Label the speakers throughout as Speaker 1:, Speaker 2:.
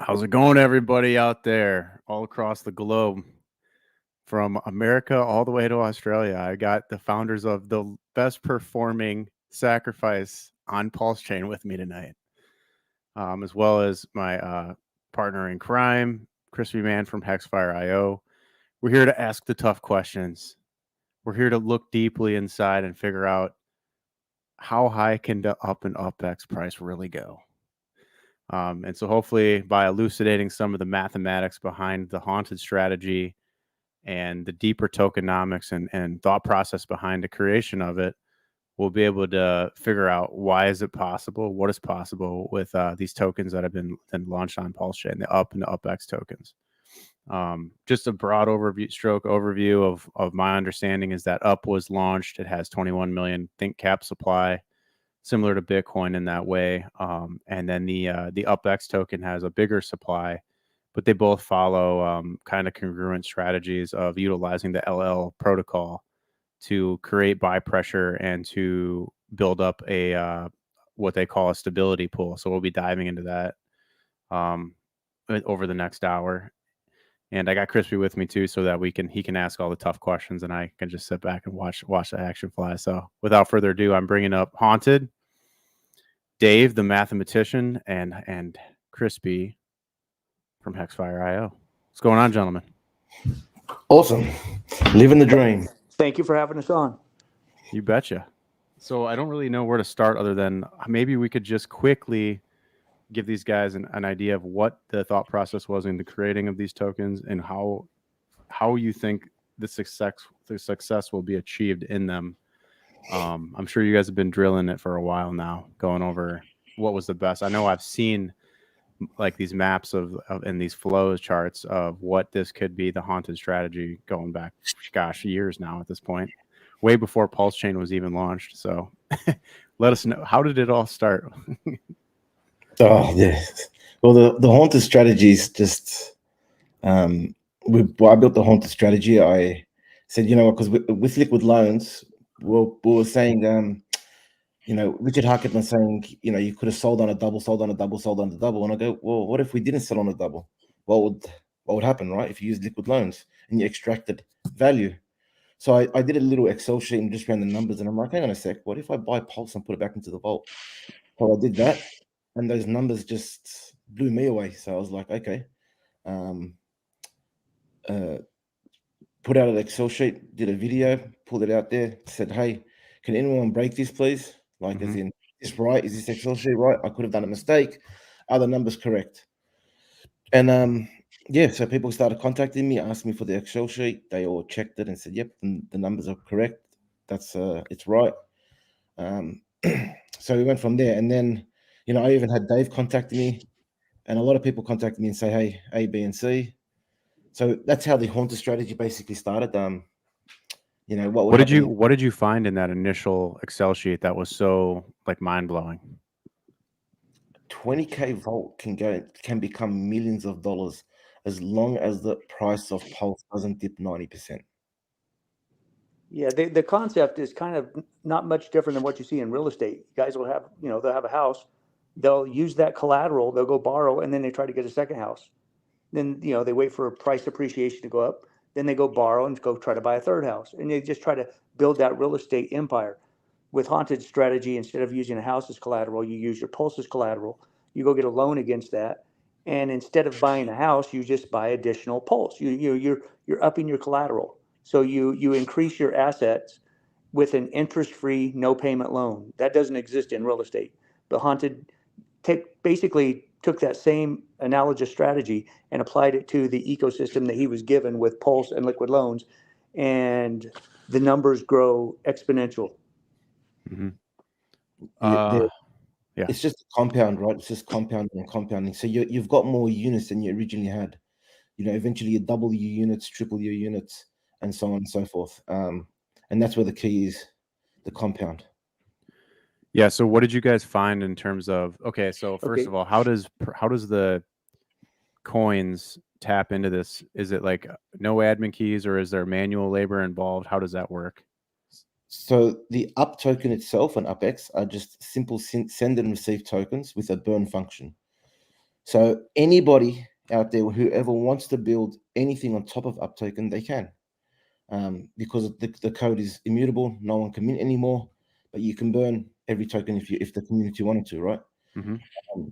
Speaker 1: How's it going, everybody out there all across the globe? From America all the way to Australia, I got the founders of the best performing sacrifice on PulseChain with me tonight, as well as my partner in crime, Crispy Man from Hexfire.io. We're here to ask the tough questions. We're here to look deeply inside and figure out how high can the up and uPX price really go. And so hopefully by elucidating some of the mathematics behind the haunted strategy and the deeper tokenomics and thought process behind the creation of it, we'll be able to figure out why is it possible, what is possible with these tokens that have been launched on PulseChain, the up and the uPX tokens. Just a broad overview of my understanding is that up was launched. It has 21 million think cap supply, similar to Bitcoin in that way. And then the uPX token has a bigger supply, but they both follow kind of congruent strategies of utilizing the LL protocol to create buy pressure and to build up a what they call a stability pool. So we'll be diving into that over the next hour. And I got Crispy with me too, so that he can ask all the tough questions, and I can just sit back and watch the action fly. So without further ado, I'm bringing up Haunted, Dave, the mathematician, and Crispy from Hexfire.io. What's going on, gentlemen?
Speaker 2: Awesome. Living the dream.
Speaker 3: Thank you for having us on.
Speaker 1: You betcha. So I don't really know where to start other than maybe we could just quickly give these guys an idea of what the thought process was in the creating of these tokens and how you think the success will be achieved in them. I'm sure you guys have been drilling it for a while now, going over what was the best. I know I've seen like these maps of and these flows charts of what this could be, the haunted strategy, going back, gosh, years now at this point, way before PulseChain was even launched. So let us know, how did it all start?
Speaker 2: Oh, yes. Well, the haunted strategy is just, I built the haunted strategy. I said, because with liquid loans, we were saying, Richard Hackett was saying, you could have sold on a double, sold on a double, sold on a double. And I go, well, what if we didn't sell on a double? What would happen, right? If you use liquid loans and you extracted value. So I did a little Excel sheet and just ran the numbers, and I'm like, hang on a sec, what if I buy Pulse and put it back into the vault? So I did that, and those numbers just blew me away. So I was like, okay, put out an Excel sheet, did a video, pulled it out there, said, hey, can anyone break this, please? Like, as in, is this right? Is this Excel sheet right? I could have done a mistake. Are the numbers correct? And so people started contacting me, asked me for the Excel sheet. They all checked it and said, yep, the numbers are correct. That's it's right. So we went from there. And then, I even had Dave contact me, and a lot of people contacted me and say, hey, A, B, and C. So that's how the haunted strategy basically started. What
Speaker 1: did you find in that initial Excel sheet that was so like mind blowing?
Speaker 2: 20K vault can become millions of dollars as long as the price of Pulse doesn't dip 90%.
Speaker 3: Yeah, the concept is kind of not much different than what you see in real estate. You guys will have, they'll have a house, they'll use that collateral, they'll go borrow, and then they try to get a second house. Then, they wait for price appreciation to go up. Then they go borrow and go try to buy a third house. And they just try to build that real estate empire. With haunted strategy, instead of using a house as collateral, you use your Pulse as collateral. You go get a loan against that. And instead of buying a house, you just buy additional Pulse. You're upping your collateral. So you increase your assets with an interest-free, no payment loan. That doesn't exist in real estate. But haunted basically took that same analogous strategy and applied it to the ecosystem that he was given with Pulse and liquid loans, and the numbers grow exponential.
Speaker 2: Mm-hmm. Yeah. It's just a compound, right? It's just compounding and compounding. So you've got more units than you originally had. Eventually you double your units, triple your units, and so on and so forth. And that's where the key is, the compound.
Speaker 1: Yeah. So what did you guys find in terms of, so first of all, how does the coins tap into this? Is it like no admin keys, or is there manual labor involved? How does that work?
Speaker 2: So the up token itself and uPX are just simple send and receive tokens with a burn function. So anybody out there, whoever wants to build anything on top of UPToken, they can, because the code is immutable. No one can mint anymore, but you can burn every token if the community wanted to, right?
Speaker 1: Mm-hmm.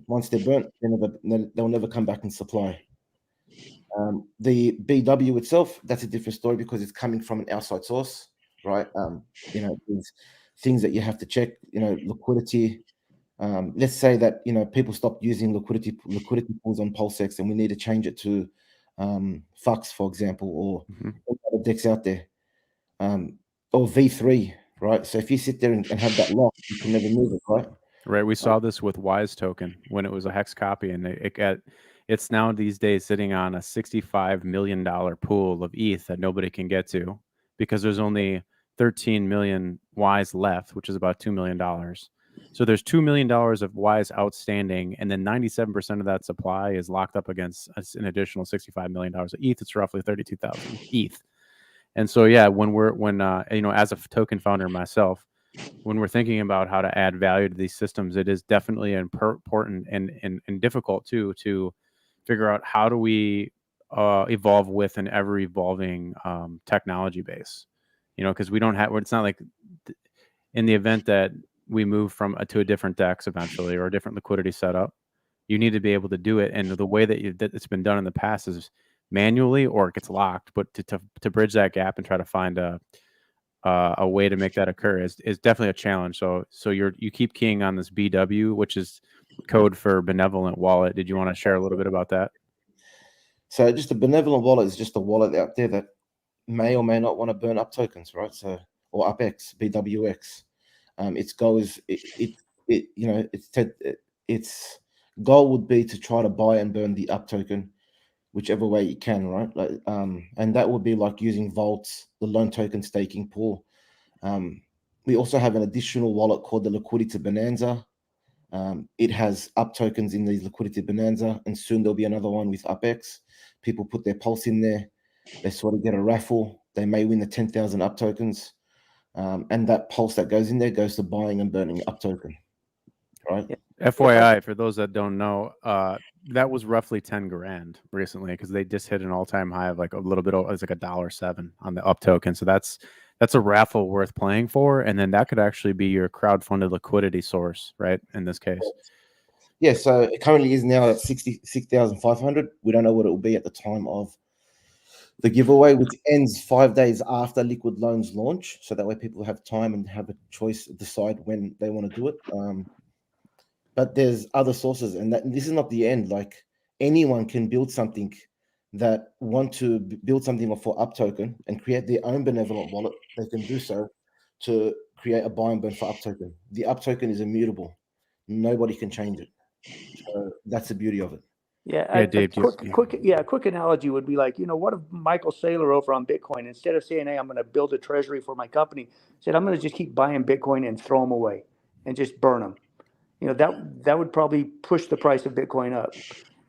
Speaker 2: Once they're burnt, they'll never come back and supply. The BW itself, that's a different story because it's coming from an outside source, right? There's things that you have to check. Liquidity. Let's say that people stopped using liquidity pools on PulseX, and we need to change it to Fux, for example, or other decks out there, or V3, right? So if you sit there and have that lock, you can never move it, right?
Speaker 1: Right. We saw this with Wise token when it was a hex copy, and it's now these days sitting on a $65 million pool of ETH that nobody can get to because there's only 13 million Wise left, which is about $2 million. So there's $2 million of Wise outstanding, and then 97% of that supply is locked up against an additional $65 million of ETH. It's roughly 32,000 ETH. And so, yeah, when as a token founder myself, when we're thinking about how to add value to these systems, it is definitely important and difficult too to figure out how do we evolve with an ever evolving technology base, because we don't have. It's not like in the event that we move to a different DEX eventually or a different liquidity setup, you need to be able to do it. And the way that it's been done in the past is manually or it gets locked. But to bridge that gap and try to find a way to make that occur is definitely a challenge. So you keep keying on this BW, which is code for Benevolent Wallet. Did you want to share a little bit about that?
Speaker 2: So just a Benevolent Wallet is just a wallet out there that may or may not want to burn up tokens, right? So, or UPX, BWX. Its goal is its goal would be to try to buy and burn the up token, whichever way you can, right? And that would be like using vaults, the loan token staking pool. We also have an additional wallet called the Liquidity Bonanza. It has up tokens in these Liquidity Bonanza, and soon there'll be another one with UPX. People put their pulse in there. They sort of get a raffle. They may win the 10,000 up tokens. And that pulse that goes in there goes to buying and burning up token, right?
Speaker 3: Yeah.
Speaker 1: FYI, for those that don't know, that was roughly 10 grand recently because they just hit an all-time high of like a little bit. It's like $1.07 on the up token. So that's a raffle worth playing for, and then that could actually be your crowdfunded liquidity source, right? In this case.
Speaker 2: Yeah. So it currently is now at 66,500. We don't know what it will be at the time of the giveaway, which ends 5 days after Liquid Loans launch, so that way people have time and have a choice, decide when they want to do it. But there's other sources, and this is not the end. Like anyone can build something that want to build something for up token and create their own Benevolent wallet. They can do so to create a buy and burn for up token. The up token is immutable; nobody can change it. So that's the beauty of it.
Speaker 3: Yeah,
Speaker 1: Dave.
Speaker 3: quick analogy would be like, what if Michael Saylor over on Bitcoin, instead of saying, hey, I'm going to build a treasury for my company, said, I'm going to just keep buying Bitcoin and throw them away and just burn them. That would probably push the price of Bitcoin up.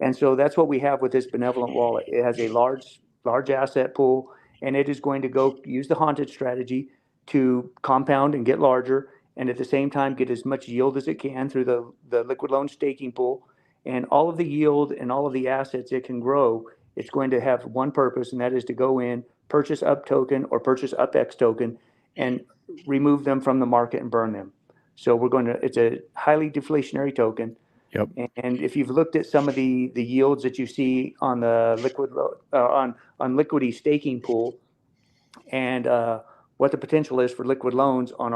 Speaker 3: And so that's what we have with this Benevolent wallet. It has a large asset pool, and it is going to go use the haunted strategy to compound and get larger, and at the same time get as much yield as it can through the liquid loan staking pool. And all of the yield and all of the assets it can grow, it's going to have one purpose, and that is to go in, purchase up token or purchase UPX token, and remove them from the market and burn them. So it's a highly deflationary token.
Speaker 1: Yep.
Speaker 3: And if you've looked at some of the yields that you see on the on Liquidity staking pool, and what the potential is for liquid loans on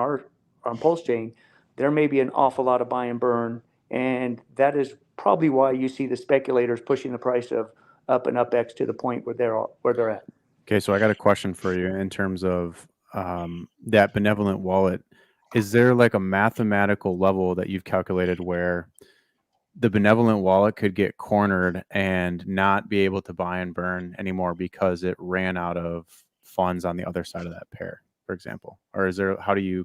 Speaker 3: PulseChain, there may be an awful lot of buy and burn, and that is probably why you see the speculators pushing the price of up and UPX to the point where they're at.
Speaker 1: Okay, so I got a question for you in terms of that Benevolent wallet. Is there like a mathematical level that you've calculated where the Benevolent wallet could get cornered and not be able to buy and burn anymore because it ran out of funds on the other side of that pair, for example? Or is there, how do you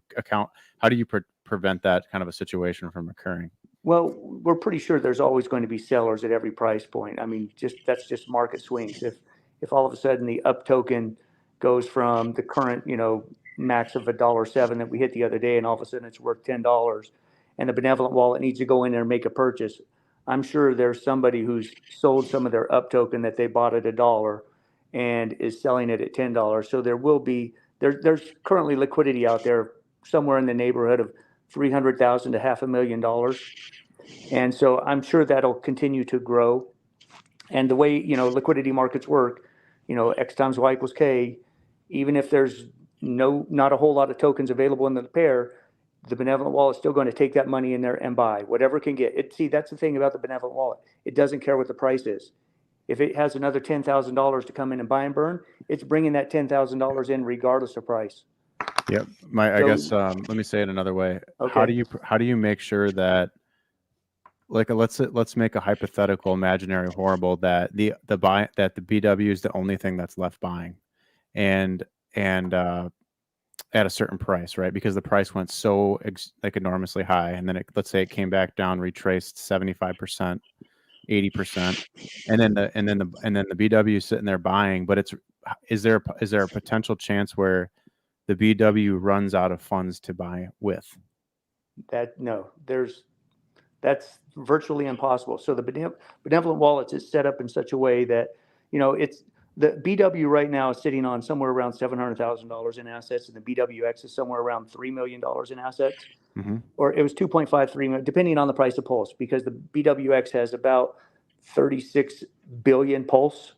Speaker 1: prevent that kind of a situation from occurring?
Speaker 3: Well, we're pretty sure there's always going to be sellers at every price point. I mean, that's just market swings. If all of a sudden the up token goes from the current, max of $1.07 that we hit the other day, and all of a sudden it's worth $10, and the Benevolent wallet needs to go in there and make a purchase, I'm sure there's somebody who's sold some of their UP token that they bought at $1 and is selling it at $10. So there will be, there's currently liquidity out there somewhere in the neighborhood of 300,000 to $500,000. And so I'm sure that'll continue to grow. And the way, liquidity markets work, X times Y equals K, even if there's not a whole lot of tokens available in the pair, the Benevolent wallet is still going to take that money in there and buy whatever it can get. See, that's the thing about the Benevolent wallet. It doesn't care what the price is. If it has another $10,000 to come in and buy and burn, it's bringing that $10,000 in regardless of price.
Speaker 1: Yep. I guess let me say it another way.
Speaker 3: Okay.
Speaker 1: How do you make sure that, like, let's make a hypothetical, imaginary, horrible, that the BW is the only thing that's left buying, and at a certain price, right? Because the price went so enormously high, and then let's say it came back down, retraced 75%, 80%, and then the BW is sitting there buying. But is there a potential chance where the BW runs out of funds to buy with?
Speaker 3: That's virtually impossible. So the Benevolent wallets is set up in such a way that, it's the BW right now is sitting on somewhere around $700,000 in assets, and the BWX is somewhere around $3 million in assets.
Speaker 1: Mm-hmm.
Speaker 3: Or it was 2.53 million, depending on the price of Pulse, because the BWX has about 36 billion Pulse,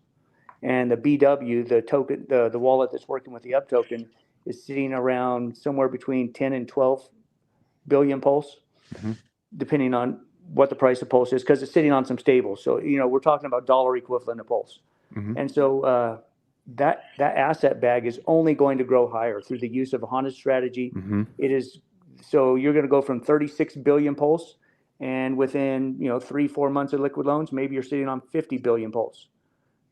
Speaker 3: and the BW, the token, the wallet that's working with the UP token, is sitting around somewhere between 10 and 12 billion Pulse,
Speaker 1: mm-hmm.
Speaker 3: depending on what the price of Pulse is, because it's sitting on some stables. So, we're talking about dollar equivalent of Pulse.
Speaker 1: Mm-hmm.
Speaker 3: And so that asset bag is only going to grow higher through the use of a Honda strategy.
Speaker 1: Mm-hmm.
Speaker 3: It is, so you're going to go from 36 billion Pulse, and within 3-4 months of liquid loans, maybe you're sitting on 50 billion Pulse.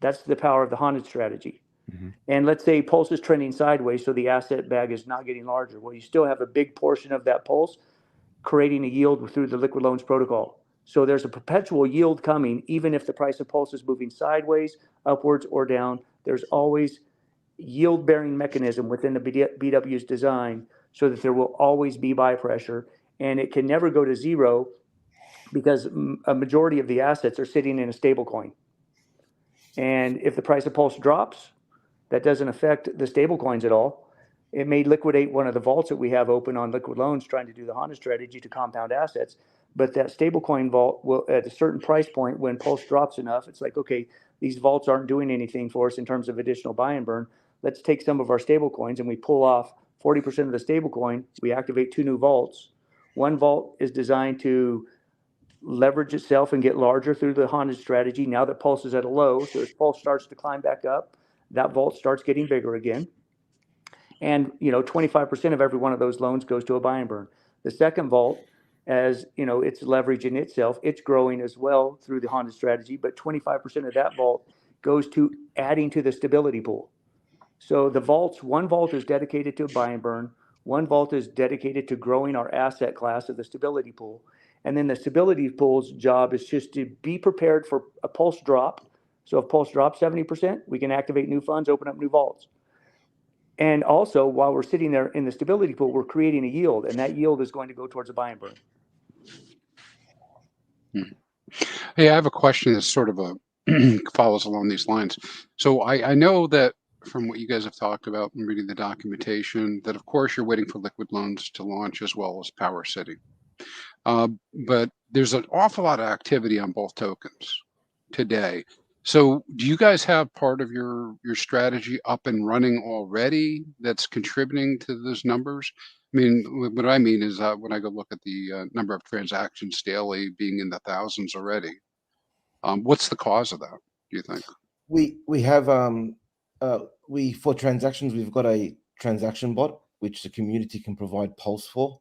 Speaker 3: That's the power of the Honda strategy.
Speaker 1: Mm-hmm.
Speaker 3: And let's say Pulse is trending sideways, so the asset bag is not getting larger. Well, you still have a big portion of that Pulse creating a yield through the liquid loans protocol. So there's a perpetual yield coming, even if the price of Pulse is moving sideways, upwards, or down. There's always yield-bearing mechanism within the BW's design, so that there will always be buy pressure, and it can never go to zero because a majority of the assets are sitting in a stable coin. And if the price of Pulse drops, that doesn't affect the stable coins at all. It may liquidate one of the vaults that we have open on liquid loans trying to do the Honda strategy to compound assets. But that stablecoin vault will, at a certain price point, when Pulse drops enough, it's like, okay, these vaults aren't doing anything for us in terms of additional buy and burn. Let's take some of our stable coins and we pull off 40% of the stable coin. We activate 2 new vaults. One vault is designed to leverage itself and get larger through the Honda strategy now that Pulse is at a low. So as Pulse starts to climb back up, that vault starts getting bigger again. And 25% of every one of those loans goes to a buy and burn. The second vault, as it's leveraging itself, it's growing as well through the Honda strategy, but 25% of that vault goes to adding to the stability pool. So the vaults, one vault is dedicated to buy and burn, one vault is dedicated to growing our asset class of the stability pool. And then the stability pool's job is just to be prepared for a Pulse drop. So if Pulse drops 70%, we can activate new funds, open up new vaults. And also, while we're sitting there in the stability pool, we're creating a yield, and that yield is going to go towards a buy and burn.
Speaker 4: Hey, I have a question that's sort of follows along these lines. So I know that from what you guys have talked about and reading the documentation, that of course you're waiting for liquid loans to launch as well as Power City. But there's an awful lot of activity on both tokens today. So do you guys have part of your strategy up and running already that's contributing to those numbers? I mean, what I mean is when I go look at the number of transactions daily being in the thousands already, what's the cause of that, do you think?
Speaker 2: We have for transactions, we've got a transaction bot which the community can provide Pulse for,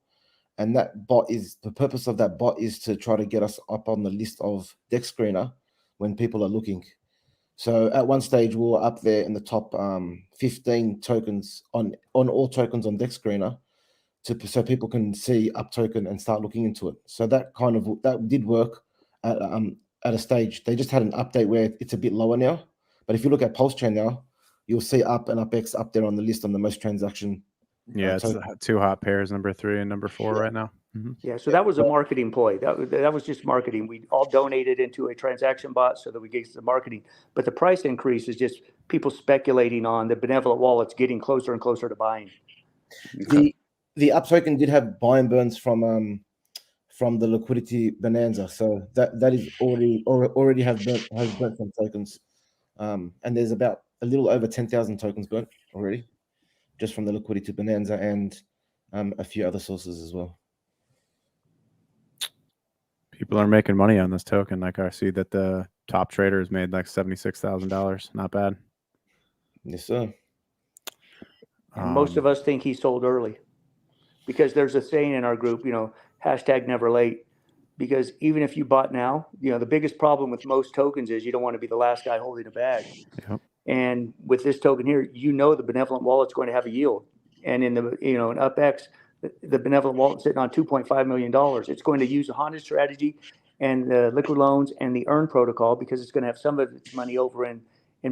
Speaker 2: and that bot is, the purpose of that bot is to try to get us up on the list of Dex Screener when people are looking. So at one stage we were up there in the top 15 tokens on all tokens on Dex Screener, so people can see UP token and start looking into it. So that did work at a stage. They just had an update where it's a bit lower now. But if you look at PulseChain now, you'll see UP and uPX up there on the list on the most transaction.
Speaker 1: Yeah, it's 2 hot pairs, number 3 and number 4 right now.
Speaker 3: Yeah, so that was a marketing ploy. That was just marketing. We all donated into a transaction bot so that we get the marketing. But the price increase is just people speculating on the benevolent wallets getting closer and closer to buying.
Speaker 4: Okay.
Speaker 2: The up token did have buy and burns from the liquidity bonanza, so that is already has burnt some tokens, and there's about a little over 10,000 tokens burnt already, just from the liquidity bonanza and a few other sources as well.
Speaker 1: People are making money on this token. Like I see that the top trader has made like $76,000. Not bad.
Speaker 2: Yes, sir.
Speaker 3: And most of us think he sold early, because there's a saying in our group, hashtag never late. Because even if you bought now, the biggest problem with most tokens is you don't want to be the last guy holding a bag.
Speaker 1: Yep.
Speaker 3: And with this token here, the benevolent wallet's going to have a yield. And in the in UPX, the benevolent wallet sitting on $2.5 million. It's going to use a Honda strategy and the liquid loans and the earn protocol, because it's going to have some of its money over in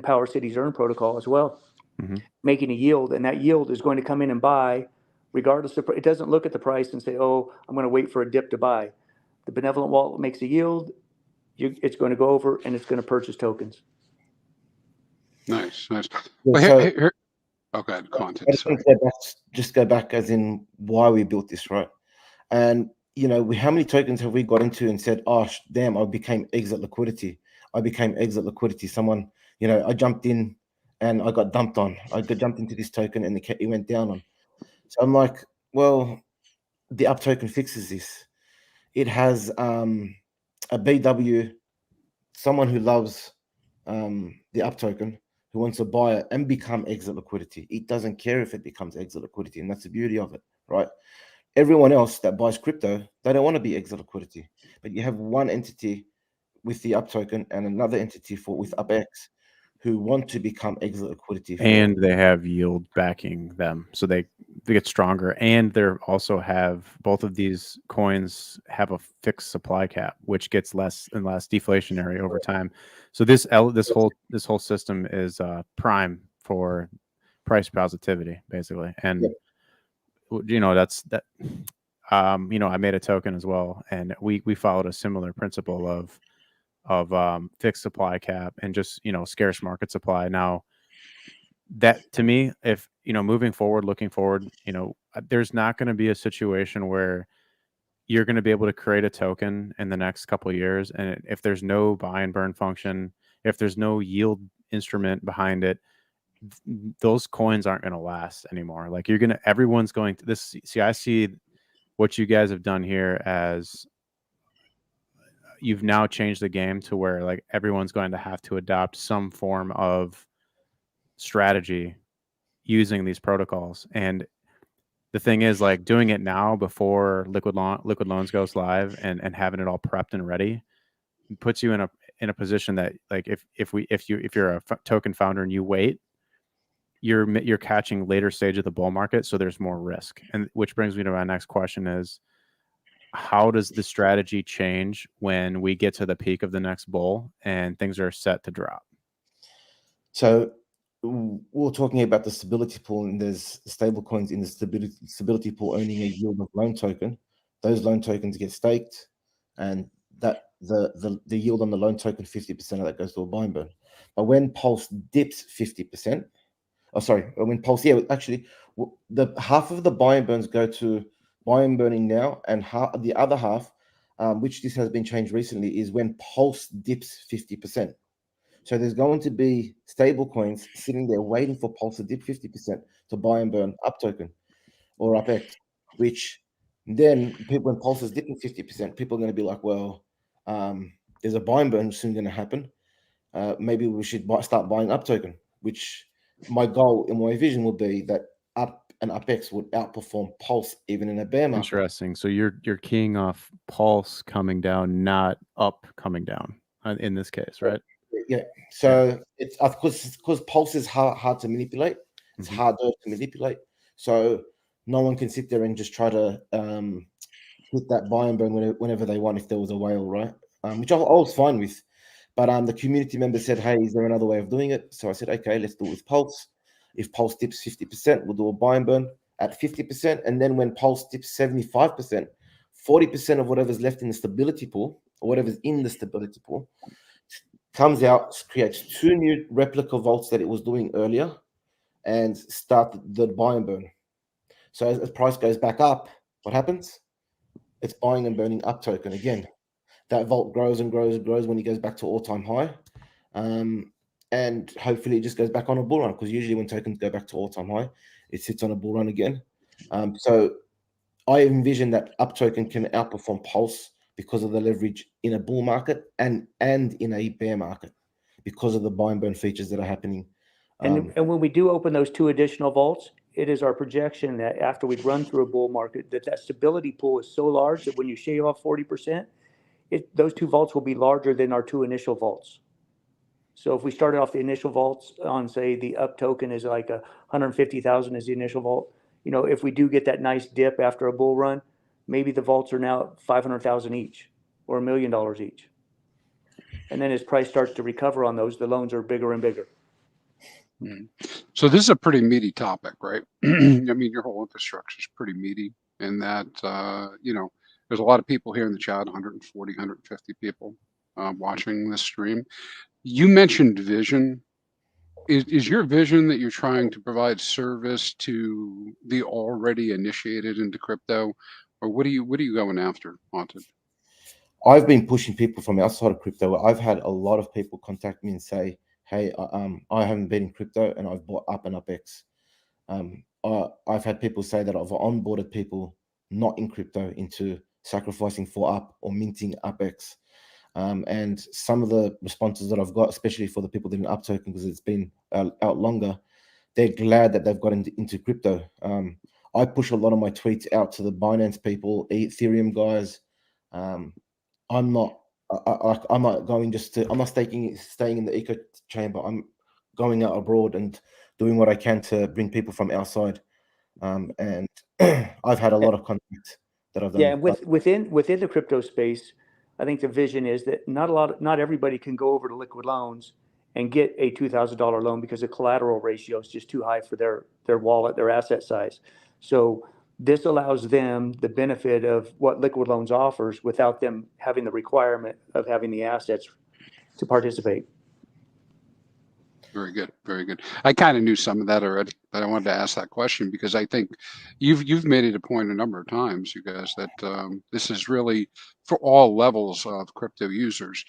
Speaker 3: Power City's earn protocol as well, making a yield. And that yield is going to come in and buy, regardless of, it doesn't look at the price and say, oh, I'm going to wait for a dip to buy. The benevolent wallet makes a yield. It's going to go over and it's going to purchase tokens.
Speaker 4: Nice.
Speaker 2: Yeah,
Speaker 4: Well,
Speaker 2: so-
Speaker 4: here. Okay, content.
Speaker 2: I just go back as in why we built this, right? And how many tokens have we got into and said, "Oh, damn, I became exit liquidity. Someone, I jumped in and I got dumped on. I got jumped into this token and it went down on." So I'm like, well, the up token fixes this. It has a BW, someone who loves the up token, who wants to buy it and become exit liquidity. It doesn't care if it becomes exit liquidity, and that's the beauty of it, right? Everyone else that buys crypto, they don't want to be exit liquidity, but you have one entity with the up token and another entity with UPX who want to become exit liquidity.
Speaker 1: And they have yield backing them, so they get stronger. And they're also have, both of these coins have a fixed supply cap, which gets less and less deflationary over time. So this whole system is prime for price positivity, basically. And that's that. I made a token as well, and we followed a similar principle of fixed supply cap and just scarce market supply. Now, that to me, if moving forward, looking forward, there's not going to be a situation where you're going to be able to create a token in the next couple of years, and if there's no buy and burn function, if there's no yield instrument behind it, those coins aren't going to last anymore. Like everyone's going to this. See, I see what you guys have done here as you've now changed the game to where like everyone's going to have to adopt some form of strategy using these protocols. And the thing is, like, doing it now before liquid loans goes live and having it all prepped and ready puts you in a position that, like, if you're a token founder and you wait, you're catching later stage of the bull market, so there's more risk. And which brings me to my next question is, how does the strategy change when we get to the peak of the next bull and things are set to drop?
Speaker 2: So we're talking about the stability pool, and there's stable coins in the stability pool owning a yield of loan token. Those loan tokens get staked, and that the yield on the loan token, 50% of that goes to a buy and burn. But when Pulse dips 50%, the half of the buy and burns go to buy and burning now, and the other half, which this has been changed recently, is when Pulse dips 50%. So there's going to be stable coins sitting there waiting for Pulse to dip 50% to buy and burn up token or UPX, which then when Pulse is dipping 50%, people are going to be like, well, there's a buy and burn soon going to happen. Maybe we should start buying up token, which my goal in my vision would be that up and UPX would outperform Pulse even in a bear market.
Speaker 1: Interesting. So you're keying off Pulse coming down, not up coming down in this case, right?
Speaker 2: Yeah. So it's because Pulse is hard to manipulate. It's harder to manipulate. So no one can sit there and just try to hit that buy and burn whenever they want if there was a whale, right? Which I was fine with. But the community member said, hey, is there another way of doing it? So I said, okay, let's do it with Pulse. If Pulse dips 50%, we'll do a buy and burn at 50%. And then when Pulse dips 75%, 40% of whatever's left in the stability pool, or whatever's in the stability pool, comes out, creates 2 new replica vaults that it was doing earlier, and start the buy and burn. So as price goes back up, what happens? It's buying and burning up token again. That vault grows and grows and grows when it goes back to all-time high. And hopefully it just goes back on a bull run, because usually when tokens go back to all-time high, it sits on a bull run again. So I envision that up token can outperform Pulse because of the leverage in a bull market and in a bear market, because of the buy and burn features that are happening.
Speaker 3: And when we do open those 2 additional vaults, it is our projection that after we've run through a bull market, that stability pool is so large that when you shave off 40%, those 2 vaults will be larger than our 2 initial vaults. So if we started off the initial vaults on, say, the up token is like 150,000 is the initial vault, if we do get that nice dip after a bull run, maybe the vaults are now 500,000 each or $1 million each. And then as price starts to recover on those, the loans are bigger and bigger.
Speaker 4: So this is a pretty meaty topic, right? I mean, your whole infrastructure is pretty meaty in that, there's a lot of people here in the chat, 140, 150 people watching this stream. You mentioned vision. Is your vision that you're trying to provide service to the already initiated into crypto, or what are you going after, Haunted?
Speaker 2: I've been pushing people from outside of crypto. I've had a lot of people contact me and say, hey, I haven't been in crypto and I've bought up and UPX. I've had people say that I've onboarded people not in crypto into sacrificing for up or minting UPX. And some of the responses that I've got, especially for the people that are in up token, because it's been out longer, they're glad that they've got into crypto. I push a lot of my tweets out to the Binance people, Ethereum guys. I'm not going I'm not staying in the eco chamber. I'm going out abroad and doing what I can to bring people from outside. And I've had a lot of contact that I've done.
Speaker 3: Yeah, and within the crypto space, I think the vision is that not everybody can go over to liquid loans and get a $2,000 loan because the collateral ratio is just too high for their wallet, their asset size. So this allows them the benefit of what liquid loans offers without them having the requirement of having the assets to participate.
Speaker 4: Very good, very good. I kind of knew some of that already, but I wanted to ask that question because I think you've made it a point a number of times, you guys, that this is really for all levels of crypto users.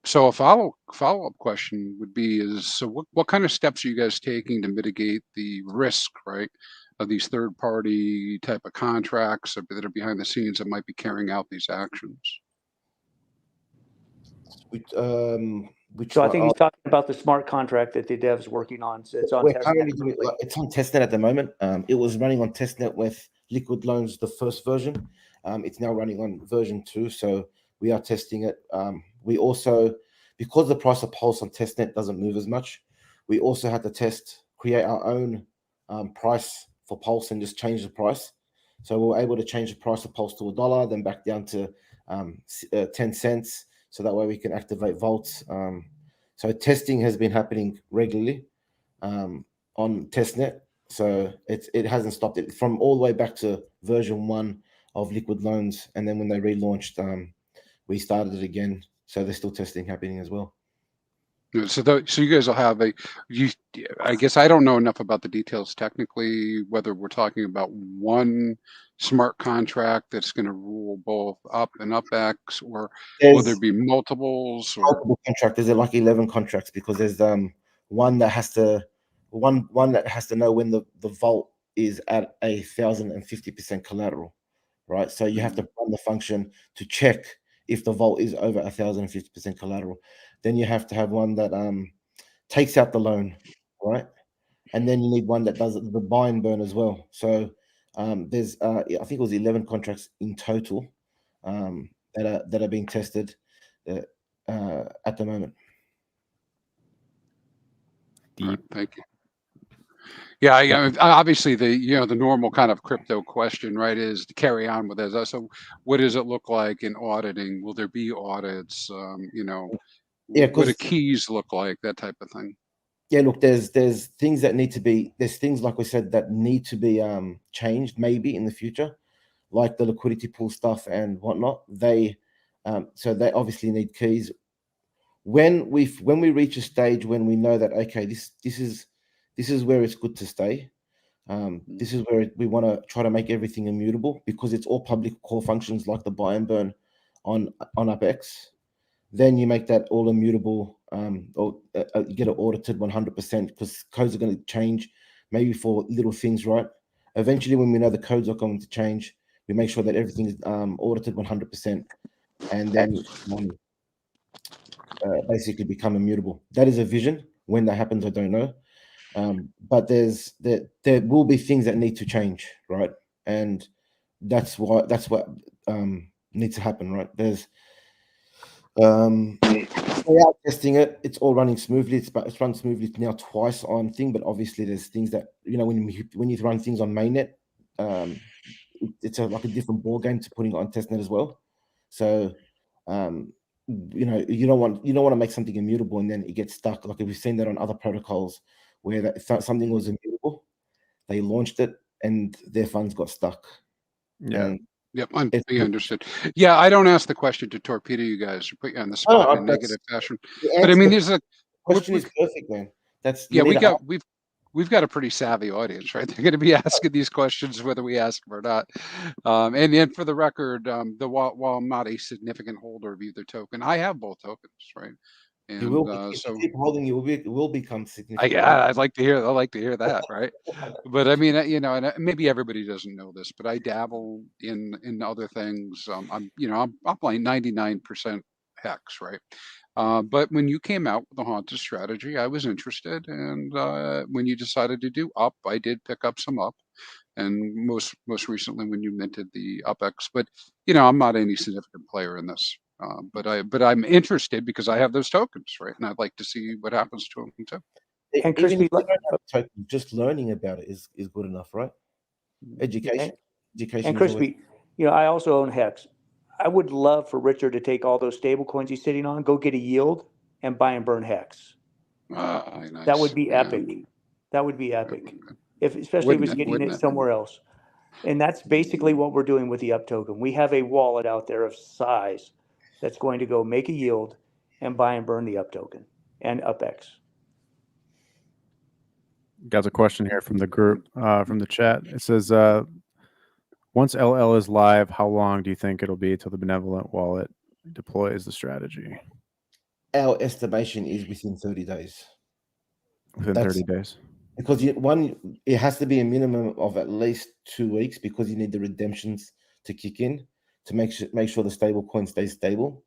Speaker 4: So a follow-up question would be so what kind of steps are you guys taking to mitigate the risk, right, of these third-party type of contracts that are behind the scenes that might be carrying out these actions?
Speaker 3: So I think he's talking about the smart contract that the dev's working on. So it's on testnet.
Speaker 2: It's on testnet at the moment. It was running on testnet with liquid loans, the first version. It's now running on version 2. So we are testing it. We also, because the price of Pulse on testnet doesn't move as much, we also had to create our own price for Pulse and just change the price. So we were able to change the price of Pulse to $1, then back down to 10 cents. So that way we can activate vaults. So testing has been happening regularly on testnet. So it hasn't stopped it from all the way back to version 1 of liquid loans. And then when they relaunched, we started it again. So there's still testing happening as well.
Speaker 4: So you guys will have I guess I don't know enough about the details technically, whether we're talking about one smart contract that's going to rule both up and UPX, or will there be multiples?
Speaker 2: Multiple contracts. There's like 11 contracts because there's one that has to know when the vault is at 1,050% collateral, right? So you have to run the function to check if the vault is over 1,050% collateral. Then you have to have one that takes out the loan, right? And then you need one that does the buy and burn as well. So there's I think it was 11 contracts in total that are being tested at the moment.
Speaker 4: Right, thank you. Yeah, obviously the normal kind of crypto question, right, is to carry on with that. So what does it look like in auditing? Will there be audits? What do keys look like? That type of thing.
Speaker 2: Yeah, look, there's things that need to be, there's things like we said that need to be changed maybe in the future. like the liquidity pool stuff and whatnot, they so they obviously need keys. When we reach a stage when we know that, okay, this is where it's good to stay. This is where we want to try to make everything immutable, because it's all public core functions like the buy and burn on uPX. Then you make that all immutable, or you get it audited 100%, because codes are going to change, maybe for little things, right? Eventually, when we know the codes are going to change, we make sure that everything is audited 100%, and then basically become immutable. That is a vision. When that happens, I don't know. But there will be things that need to change, right? And that's what needs to happen, right? There's we are testing it. It's all running smoothly. It's run smoothly now twice on thing, but obviously there's things that, you know, when you run things on mainnet, it's like a different ball game to putting it on testnet as well. So you know, you don't want to make something immutable and then it gets stuck. Like we've seen that on other protocols where something was immutable, they launched it and their funds got stuck.
Speaker 1: Yeah.
Speaker 4: Yep, I understood. Yeah, I don't ask the question to torpedo you guys or put you on the spot in a negative fashion. But I mean, there's a
Speaker 2: question is perfect, man. That's
Speaker 4: we've got a pretty savvy audience, right? They're going to be asking these questions whether we ask them or not. And for the record, while I'm not a significant holder of either token, I have both tokens, right? And
Speaker 2: you will so keep holding. You will become significant.
Speaker 4: I'd like to hear that, right? But I mean, you know, and maybe everybody doesn't know this, but I dabble in other things. I'm playing 99% hex, right? But when you came out with the haunted strategy, I was interested, and when you decided to do up, I did pick up some up, and most recently when you minted the uPX. But you know, I'm not any significant player in this. But I'm interested because I have those tokens, right? And I'd like to see what happens to them too.
Speaker 2: And even if you don't have a token, just learning about it is good enough, right? Education.
Speaker 3: And Crispy, you know, I also own Hex. I would love for Richard to take all those stable coins he's sitting on, go get a yield, and buy and burn Hex.
Speaker 4: Nice.
Speaker 3: That would be epic. That would be epic. Especially if he's getting it somewhere else. And that's basically what we're doing with the UP token. We have a wallet out there of size that's going to go make a yield and buy and burn the UP token and UPX.
Speaker 1: Got a question here from the group, from the chat. It says, once LL is live, how long do you think it'll be till the Benevolent wallet deploys the strategy?
Speaker 2: Our estimation is within 30 days.
Speaker 1: Within 30 days.
Speaker 2: Because it has to be a minimum of at least 2 weeks, because you need the redemptions to kick in to make sure the stable coin stays stable.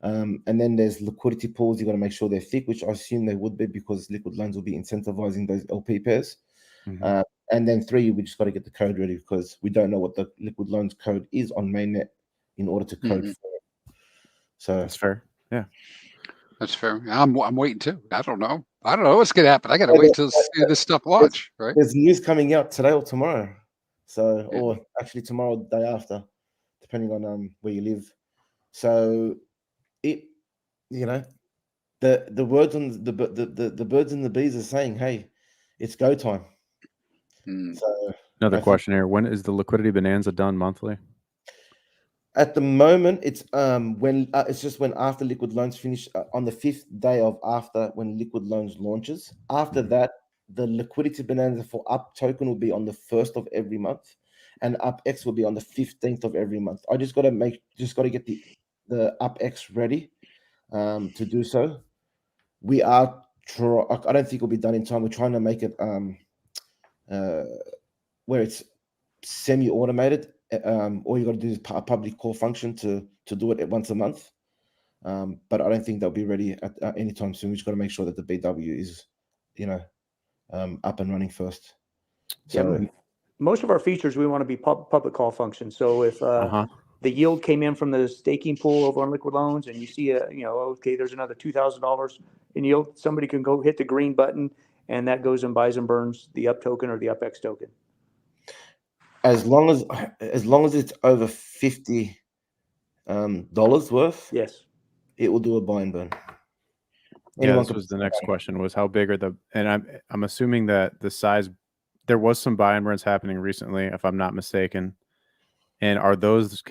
Speaker 2: And then there's liquidity pools. You got to make sure they're thick, which I assume they would be, because liquid loans will be incentivizing those LP pairs.
Speaker 1: Mm-hmm.
Speaker 2: And then 3, we just got to get the code ready, because we don't know what the liquid loans code is on mainnet in order to code for it. So
Speaker 1: that's fair. Yeah,
Speaker 4: that's fair. I'm waiting too. I don't know what's gonna happen. I gotta wait till see this stuff launch. Right?
Speaker 2: There's news coming out today or tomorrow. So, or actually tomorrow, the day after, depending on where you live. So it, you know, the words on the birds and the bees are saying, hey, it's go time. So
Speaker 1: another question here: when is the liquidity bonanza done monthly?
Speaker 2: At the moment, it's it's just when after liquid loans finish on the 5th day of after when liquid loans launches. After that, the liquidity bonanza for UP token will be on the 1st of every month, and UPX will be on the 15th of every month. I just got to get the UPX ready to do so. We are I don't think it'll be done in time. We're trying to make it where it's semi-automated. All you got to do is a public core function to do it once a month. But I don't think they'll be ready at any time soon. We just got to make sure that the BW is, you know, up and running first. So
Speaker 3: most of our features, we want to be public call functions. So if the yield came in from the staking pool over on liquid loans, and you see okay, there's another $2,000 in yield, somebody can go hit the green button, and that goes and buys and burns the UP token or the UPX token. As long as
Speaker 2: it's over $50 worth,
Speaker 3: yes,
Speaker 2: it will do a buy and burn.
Speaker 1: Yeah, this was the next question: was how big are the? And I'm assuming that the size. There was some buy and burns happening recently, if I'm not mistaken. And are those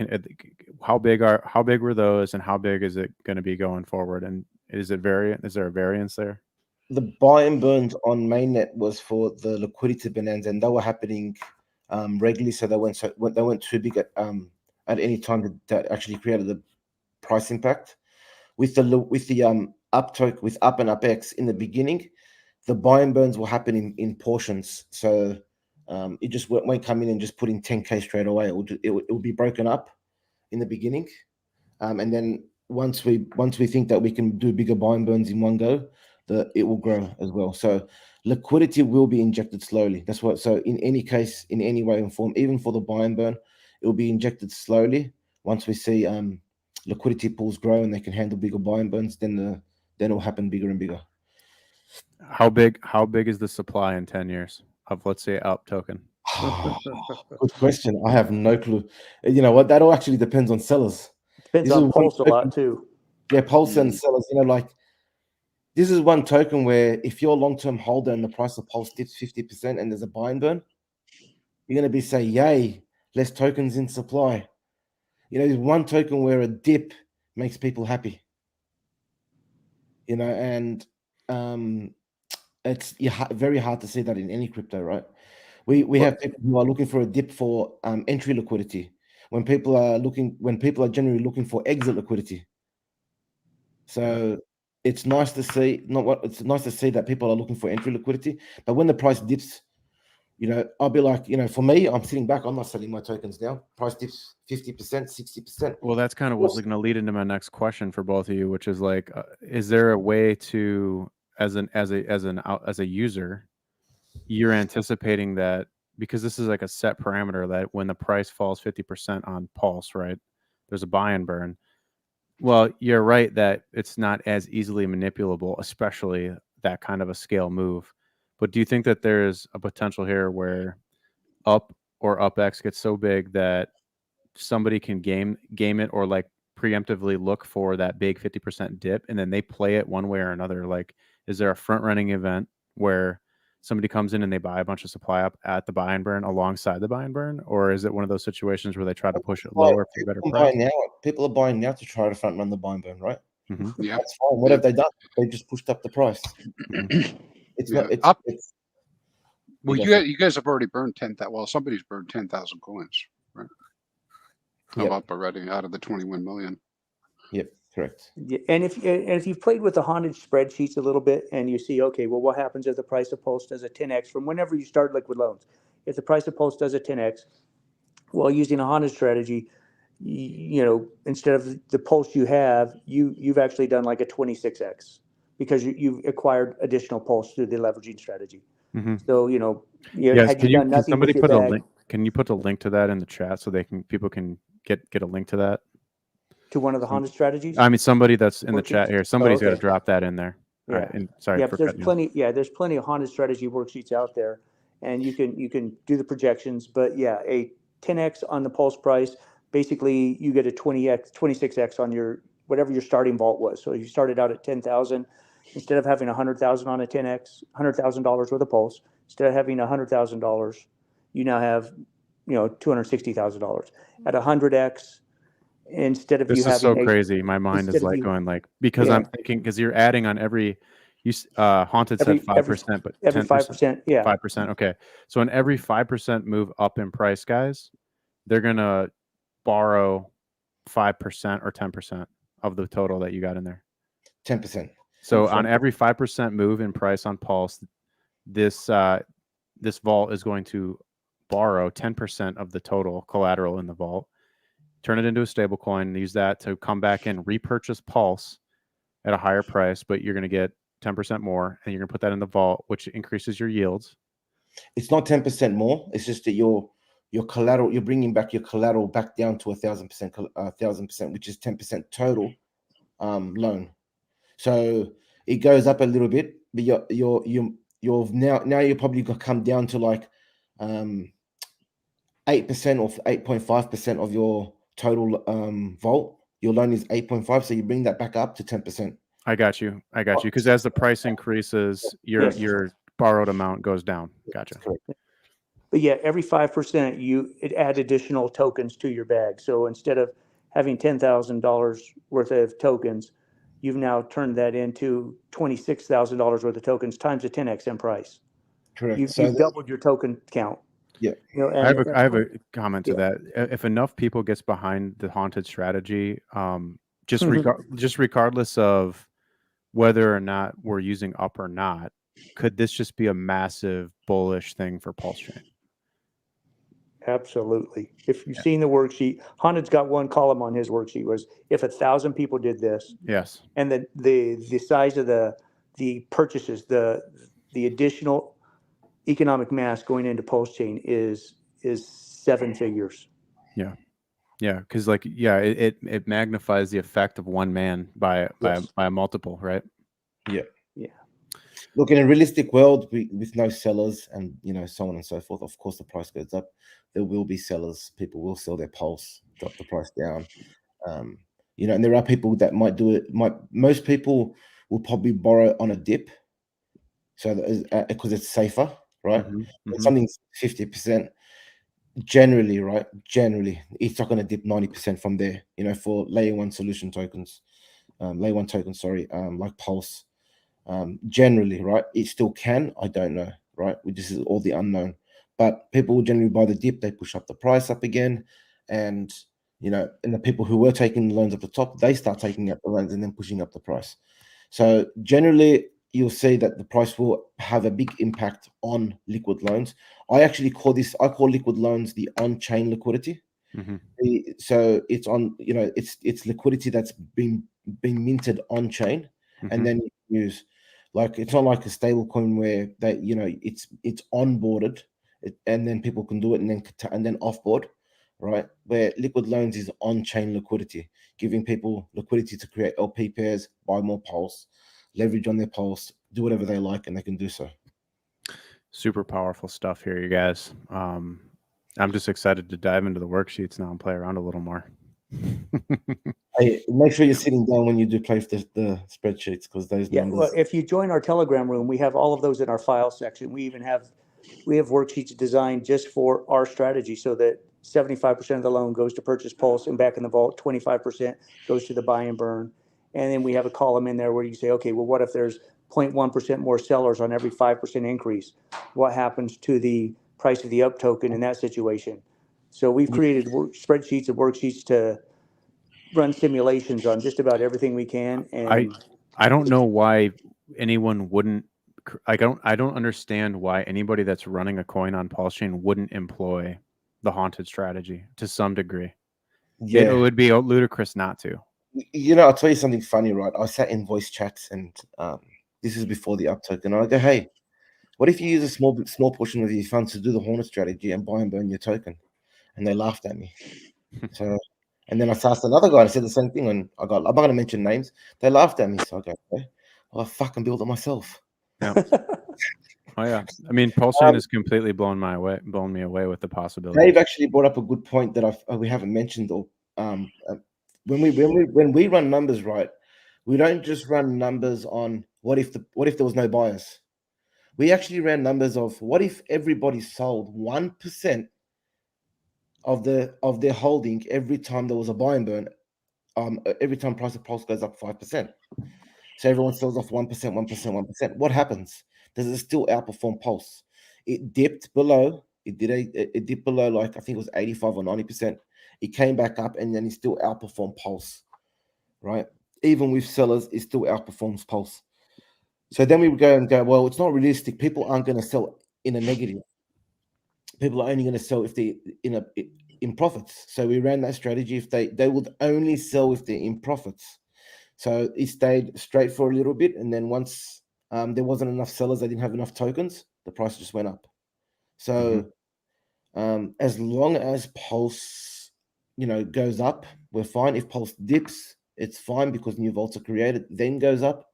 Speaker 1: how big were those, and how big is it going to be going forward? And is it variant? Is there a variance there?
Speaker 2: The buy and burns on mainnet was for the liquidity bonanza, and they were happening regularly. So they weren't too big at any time that actually created the price impact. With the uptoke with up and UPX in the beginning, the buy and burns will happen in portions. So it just won't come in and just put in 10K straight away. It will be broken up in the beginning, and then once we think that we can do bigger buy and burns in one go, it will grow as well. So liquidity will be injected slowly. That's what. So in any case, in any way and form, even for the buy and burn, it will be injected slowly. Once we see liquidity pools grow and they can handle bigger buy and burns, then it will happen bigger and bigger.
Speaker 1: How big is the supply in 10 years of, let's say, UP token?
Speaker 2: Good question. I have no clue. You know what? That all actually depends on sellers.
Speaker 3: Depends on Pulse a lot too.
Speaker 2: Yeah, Pulse and sellers. You know, like this is one token where if you're a long-term holder and the price of Pulse dips 50% and there's a buy and burn, you're going to be saying, yay, less tokens in supply. You know, there's one token where a dip makes people happy. You know, and it's very hard to see that in any crypto, right? We have people who are looking for a dip for entry liquidity when people are generally looking for exit liquidity. So it's nice to see it's nice to see that people are looking for entry liquidity, but when the price dips, you know, I'll be like, you know, for me, I'm sitting back, I'm not selling my tokens now. Price dips 50%, 60%.
Speaker 1: Well, that's kind of what's going to lead into my next question for both of you, which is like, is there a way to, as a user, you're anticipating that, because this is like a set parameter, that when the price falls 50% on Pulse, right, there's a buy and burn. Well, you're right that it's not as easily manipulable, especially that kind of a scale move. But do you think that there's a potential here where UP or UPX gets so big that somebody can game it, or like preemptively look for that big 50% dip, and then they play it one way or another? Like, is there a front running event where somebody comes in and they buy a bunch of supply up at the buy and burn alongside the buy and burn, or is it one of those situations where they try to push it lower for a better price?
Speaker 2: People are buying now to try to front run the buy and burn, right?
Speaker 1: Mm-hmm.
Speaker 4: Yeah,
Speaker 2: that's fine. What have they done? They just pushed up the price. It's not. It's
Speaker 4: up.
Speaker 2: It's,
Speaker 4: well, you guys have already burned 10,000. Well, somebody's burned 10,000 coins, right?
Speaker 2: Yep.
Speaker 4: Up already out of the 21 million.
Speaker 2: Yep, correct.
Speaker 3: Yeah, and if you've played with the haunted spreadsheets a little bit, and you see, okay, well, what happens if the price of Pulse does a 10x from whenever you start liquid loans? If the price of Pulse does a 10x, well, using a haunted strategy, you know, instead of the Pulse you have, you've actually done like a 26x because you've acquired additional Pulse through the leveraging strategy.
Speaker 1: Mm-hmm.
Speaker 3: So, you know,
Speaker 1: yes,
Speaker 3: had you done nothing with your bag,
Speaker 1: can you put a link to that in the chat so people can get a link to that?
Speaker 3: To one of the haunted strategies?
Speaker 1: I mean, somebody that's in the chat here, somebody's got to drop that in there.
Speaker 3: Yeah.
Speaker 1: All right, and sorry,
Speaker 3: but there's plenty. Yeah, there's plenty of haunted strategy worksheets out there, and you can do the projections. But yeah, a 10x on the Pulse price, basically you get a 26x on your whatever your starting vault was. So if you started out at 10,000, instead of having 100,000 on a 10x, $100,000 worth of Pulse, instead of having $100,000, you now have, you know, $260,000 at 100x. Instead of
Speaker 1: this
Speaker 3: you having
Speaker 1: so crazy, my mind is like going like, because I'm thinking, because you're adding on every, haunted said 5%, but
Speaker 3: every 5%, yeah,
Speaker 1: 5%. Okay, so in every 5% move up in price, guys, they're gonna borrow 5% or 10% of the total that you got in there.
Speaker 2: 10%.
Speaker 1: So on every 5% move in price on Pulse, this vault is going to borrow 10% of the total collateral in the vault, turn it into a stable coin, use that to come back and repurchase Pulse at a higher price, but you're going to get 10% more, and you're going to put that in the vault, which increases your yields.
Speaker 2: It's not 10% more. It's just that your collateral, you're bringing back your collateral back down to 1,000%, which is 10% total loan. So it goes up a little bit, but you're now you're probably going to come down to like 8% or 8.5% of your total vault. Your loan is 8.5, so you bring that back up to 10%.
Speaker 1: I got you. Because as the price increases, your borrowed amount goes down. Gotcha.
Speaker 3: But yeah, every 5% it add additional tokens to your bag. So instead of having $10,000 worth of tokens, you've now turned that into $26,000 worth of tokens times the 10x in price.
Speaker 2: Correct.
Speaker 3: You've doubled your token count.
Speaker 2: Yeah.
Speaker 1: I have a comment to that. If enough people gets behind the haunted strategy, just regardless of whether or not we're using up or not, could this just be a massive bullish thing for PulseChain?
Speaker 3: Absolutely. If you've seen the worksheet, Haunted's got one column on his worksheet was if 1,000 people did this,
Speaker 1: Yes.
Speaker 3: and the size of the purchases, the additional economic mass going into PulseChain is 7 figures.
Speaker 1: Yeah. Yeah, because it magnifies the effect of one man by a multiple, right?
Speaker 2: Yeah.
Speaker 3: Yeah.
Speaker 2: Look, in a realistic world with no sellers and so on and so forth, of course the price goes up. There will be sellers. People will sell their Pulse, drop the price down. And there are people that might do it. Most people will probably borrow on a dip, so because it's safer, right? It's something 50%. Generally, right? Generally, it's not going to dip 90% from there. For layer one solution tokens, layer one tokens, like Pulse. Generally, right? It still can. I don't know, right? This is all the unknown. But people will generally buy the dip. They push up the price up again, and and the people who were taking the loans at the top, they start taking up the loans and then pushing up the price. So generally, you'll see that the price will have a big impact on liquid loans. I actually call liquid loans the on-chain liquidity. So it's on, it's liquidity that's been minted on chain, and then you use, like, it's not like a stable coin where they, it's onboarded, and then people can do it and then offboard, right? Where liquid loans is on-chain liquidity, giving people liquidity to create LP pairs, buy more Pulse, leverage on their Pulse, do whatever they like, and they can do so.
Speaker 1: Super powerful stuff here, you guys. I'm just excited to dive into the worksheets now and play around a little more.
Speaker 2: Hey, make sure you're sitting down when you do play with the spreadsheets, because those numbers.
Speaker 3: Well, if you join our Telegram room, we have all of those in our file section. We even have worksheets designed just for our strategy, so that 75% of the loan goes to purchase Pulse and back in the vault, 25% goes to the buy and burn. And then we have a column in there where you say, okay, well, what if there's 0.1% more sellers on every 5% increase? What happens to the price of the UP token in that situation? So we've created spreadsheets and worksheets to run simulations on just about everything we can. And
Speaker 1: I don't know why anyone wouldn't. I don't understand why anybody that's running a coin on PulseChain wouldn't employ the haunted strategy to some degree.
Speaker 2: Yeah,
Speaker 1: it would be ludicrous not to.
Speaker 2: I'll tell you something funny, right? I sat in voice chats, and this is before the UP token. I go, hey, what if you use a small portion of your funds to do the Hornet strategy and buy and burn your token? And they laughed at me. And then I asked another guy, and I said the same thing, and I'm not going to mention names. They laughed at me, so I go, okay, well, I fucking built it myself.
Speaker 1: Yeah. Oh yeah. I mean, PulseChain has completely blown me away with the possibility.
Speaker 2: Dave actually brought up a good point that we haven't mentioned. Or when we run numbers, right, we don't just run numbers on what if there was no buyers. We actually ran numbers of what if everybody sold 1% of their holding every time there was a buy and burn. Every time price of Pulse goes up 5%. So everyone sells off 1%, 1%. What happens? Does it still outperform Pulse? It dipped below. It dipped below, like, I think it was 85 or 90%. It came back up, and then it still outperformed Pulse, right? Even with sellers, it still outperforms Pulse. So then we would go, well, it's not realistic. People aren't going to sell in a negative. People are only going to sell if they in profits. So we ran that strategy. If they would only sell if they're in profits. So it stayed straight for a little bit, and then once there wasn't enough sellers, they didn't have enough tokens, the price just went up. So as long as Pulse, goes up, we're fine. If Pulse dips, it's fine because new vaults are created, then goes up.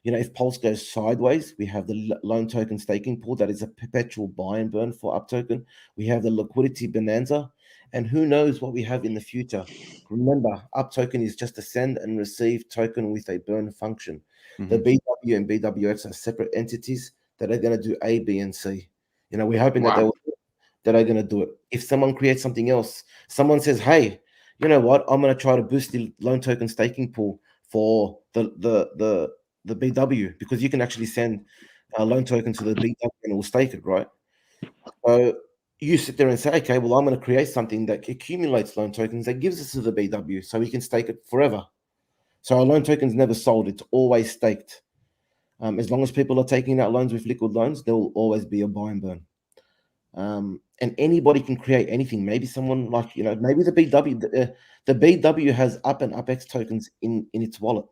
Speaker 2: If Pulse goes sideways, we have the loan token staking pool that is a perpetual buy and burn for UP token. We have the liquidity bonanza, and who knows what we have in the future. Remember, UP token is just a send and receive token with a burn function. The BW and BWX are separate entities that are going to do A, B, and C. We're hoping that they will. that are going to do it. If someone creates something else, someone says, hey, you know what, I'm going to try to boost the loan token staking pool for the BW, because you can actually send a loan token to the BW and it will stake it, right? So you sit there and say, okay, well, I'm going to create something that accumulates loan tokens that gives us to the BW so we can stake it forever. So our loan token's never sold. It's always staked. As long as people are taking out loans with liquid loans, there will always be a buy and burn. And anybody can create anything. Maybe someone like, maybe the BW, the BW has uPX tokens in its wallet.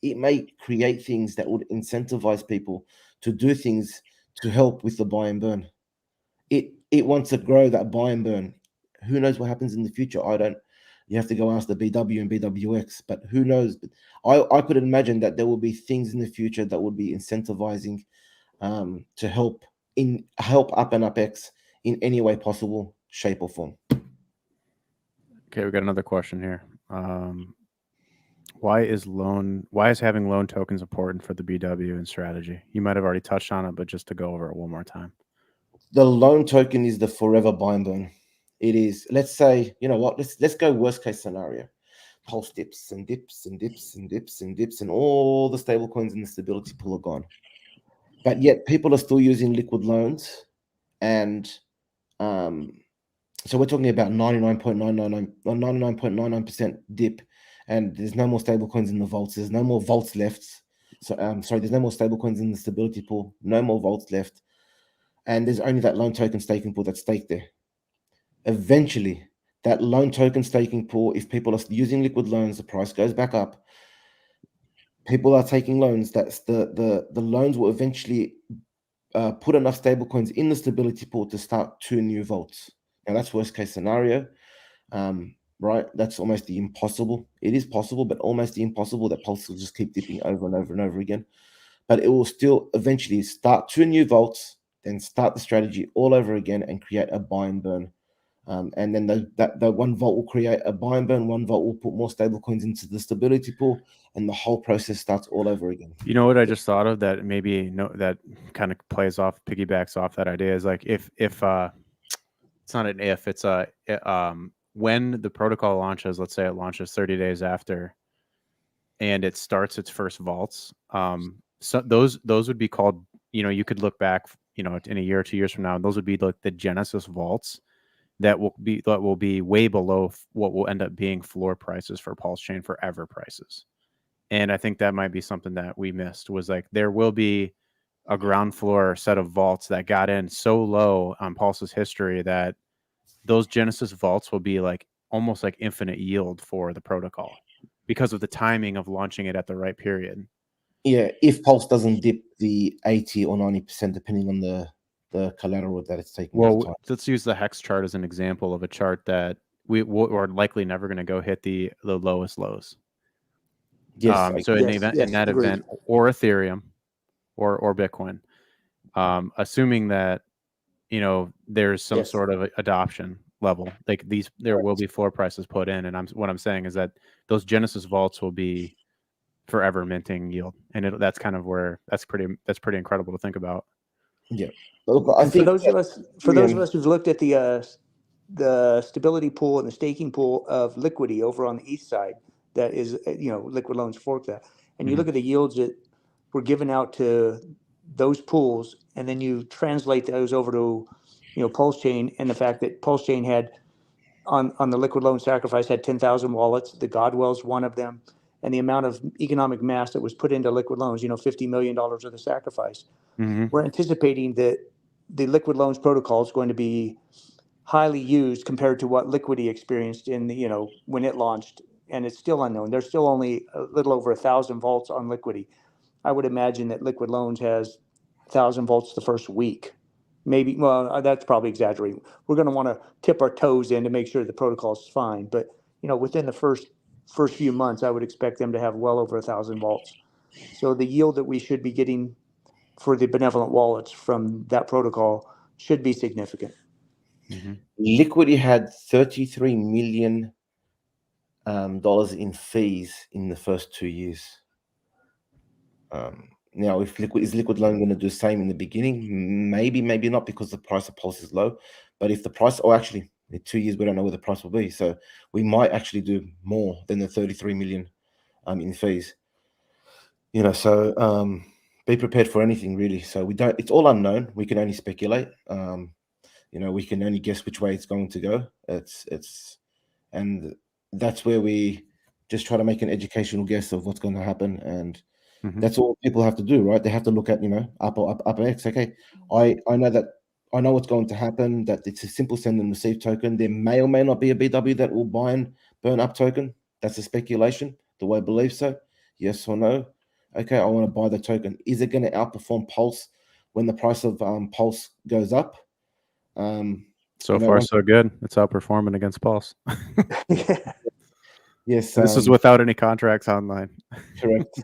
Speaker 2: It may create things that would incentivize people to do things to help with the buy and burn. It wants to grow that buy and burn. Who knows what happens in the future? You have to go ask the BW and BWX, but who knows? But I could imagine that there will be things in the future that would be incentivizing to help uPX in any way possible, shape or form.
Speaker 1: Okay, we got another question here. Why is having loan tokens important for the BW and strategy? You might have already touched on it, but just to go over it one more time.
Speaker 2: The loan token is the forever buy and burn. It is, let's say, you know what, let's go worst case scenario. Pulse dips and dips and dips and dips and dips, and all the stable coins in the stability pool are gone. But yet people are still using liquid loans, and so we're talking about 99.99% dip, and there's no more stable coins in the vaults. There's no more vaults left. So there's no more stable coins in the stability pool, no more vaults left. And there's only that loan token staking pool that's staked there. Eventually, that loan token staking pool, if people are using liquid loans, the price goes back up. People are taking loans. That's the loans will eventually put enough stable coins in the stability pool to start 2 new vaults. Now that's worst case scenario, right? That's almost the impossible. It is possible, but almost the impossible that Pulse will just keep dipping over and over and over again. But it will still eventually start 2 new vaults, then start the strategy all over again and create a buy and burn. And then the one vault will create a buy and burn, one vault will put more stable coins into the stability pool, and the whole process starts all over again.
Speaker 1: You know what I just thought of that maybe that kind of piggybacks off that idea is like if it's not an if, it's when the protocol launches, let's say it launches 30 days after, and it starts its first vaults. So those would be called, you could look back, in a year or 2 years from now, those would be like the Genesis vaults that will be way below what will end up being floor prices for PulseChain forever prices. And I think that might be something that we missed, was like there will be a ground floor set of vaults that got in so low on Pulse's history that those Genesis vaults will be like almost like infinite yield for the protocol because of the timing of launching it at the right period.
Speaker 2: Yeah, if Pulse doesn't dip the 80 or 90%, depending on the collateral that it's taking.
Speaker 1: Well, let's use the Hex chart as an example of a chart that we're likely never going to go hit the lowest lows.
Speaker 2: Yes.
Speaker 1: So in that event, or Ethereum or Bitcoin, assuming that, there's some sort of adoption level, like there will be floor prices put in. And what I'm saying is that those Genesis vaults will be forever minting yield. And that's kind of where that's pretty incredible to think about.
Speaker 2: Yeah. Look, I think
Speaker 3: for those of us who've looked at the stability pool and the staking pool of Liquidity over on the east side, that is, Liquid Loans fork that, and you look at the yields that were given out to those pools, and then you translate those over to, PulseChain, and the fact that PulseChain had on the Liquid Loan sacrifice had 10,000 wallets. The Godwell's one of them, and the amount of economic mass that was put into Liquid Loans, $50 million of the sacrifice.
Speaker 1: Mm-hmm.
Speaker 3: We're anticipating that the Liquid Loans protocol is going to be highly used compared to what Liquidity experienced in the, when it launched, and it's still unknown. There's still only a little over 1,000 vaults on Liquidity. I would imagine that Liquid Loans has 1,000 vaults the first week. Maybe, well, that's probably exaggerating. We're going to want to tip our toes in to make sure the protocol is fine. But, within the first few months, I would expect them to have well over 1,000 vaults. So the yield that we should be getting for the Benevolent wallets from that protocol should be significant.
Speaker 1: Mm-hmm.
Speaker 2: Liquidity had $33 million in fees in the first 2 years. Now, is Liquid Loan going to do the same in the beginning? Maybe not, because the price of Pulse is low. But if the price, or actually in 2 years, we don't know where the price will be. So we might actually do more than the 33 million in fees. So be prepared for anything really. So we don't, it's all unknown. We can only speculate. We can only guess which way it's going to go. And that's where we just try to make an educational guess of what's going to happen. And that's all people have to do, right? They have to look at, uPX. Okay, I know what's going to happen, that it's a simple send and receive token. There may or may not be a BW that will buy and burn up token. That's a speculation. Do I believe so? Yes or no? Okay, I want to buy the token. Is it going to outperform Pulse when the price of Pulse goes up?
Speaker 1: So far, so good. It's outperforming against Pulse.
Speaker 2: Yes.
Speaker 1: This is without any contracts online.
Speaker 2: Correct.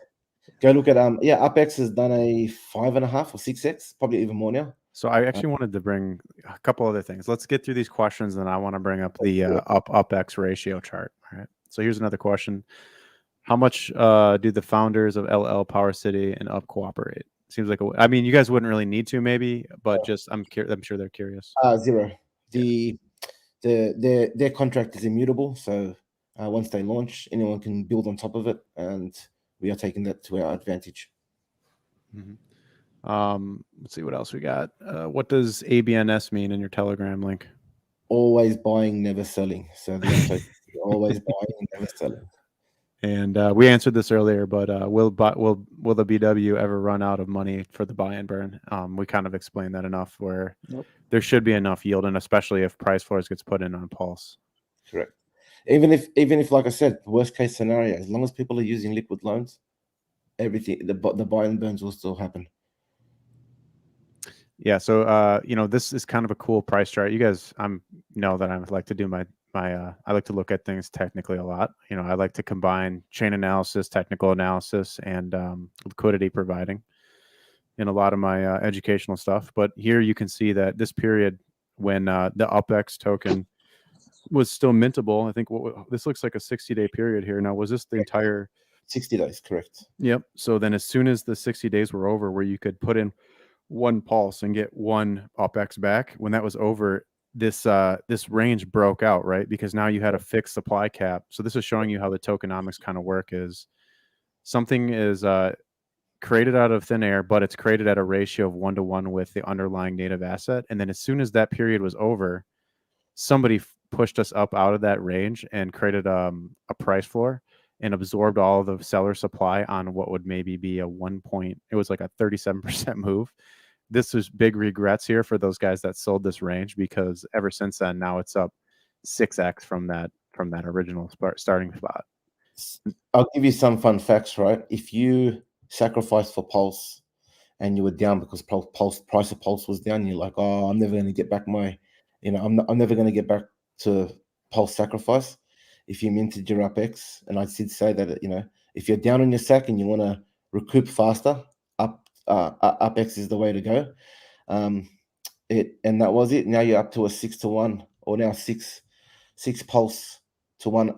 Speaker 2: Go look at uPX has done a 5.5 or 6x, probably even more now.
Speaker 1: So I actually wanted to bring a couple other things. Let's get through these questions, and I want to bring up the uPX ratio chart. All right. So here's another question: how much do the founders of LL, Power City, and Up cooperate? Seems like I mean, you guys wouldn't really need to, maybe, but just I'm sure they're curious.
Speaker 2: 0. Their contract is immutable, so once they launch, anyone can build on top of it, and we are taking that to our advantage.
Speaker 1: Let's see what else we got. What does ABNS mean in your Telegram link?
Speaker 2: Always buying, never selling. So always buying, never selling.
Speaker 1: And we answered this earlier, but will the BW ever run out of money for the buy and burn? We kind of explained that enough, where there should be enough yield, and especially if price floors gets put in on Pulse.
Speaker 2: Correct. Even if, like I said, worst case scenario, as long as people are using liquid loans, everything, the buy and burns will still happen.
Speaker 1: Yeah. So this is kind of a cool price chart. You guys, know that I like to do I like to look at things technically a lot. I like to combine chain analysis, technical analysis, and liquidity providing in a lot of my educational stuff. But here you can see that this period when the uPX token was still mintable, I think this looks like a 60-day period here. Now, was this the entire
Speaker 2: 60 days? Correct.
Speaker 1: Yep. So then as soon as the 60 days were over, where you could put in one Pulse and get one uPX back, when that was over, this range broke out, right? Because now you had a fixed supply cap. So this is showing you how the tokenomics kind of work. Is something is created out of thin air, but it's created at a ratio of 1-to-1 with the underlying native asset. And then as soon as that period was over, somebody pushed us up out of that range and created a price floor and absorbed all the seller supply on what would maybe be it was like a 37% move. This was big regrets here for those guys that sold this range, because ever since then, now it's up 6x from that original starting spot.
Speaker 2: I'll give you some fun facts, right? If you sacrificed for Pulse and you were down because price of Pulse was down, you're like, oh, I'm never going to get back I'm never going to get back to Pulse sacrifice. If you minted your uPX, and I did say that, if you're down on your sack and you want to recoup faster, uPX is the way to go. And that was it. Now you're up to a 6-to-1, or now six Pulse to 1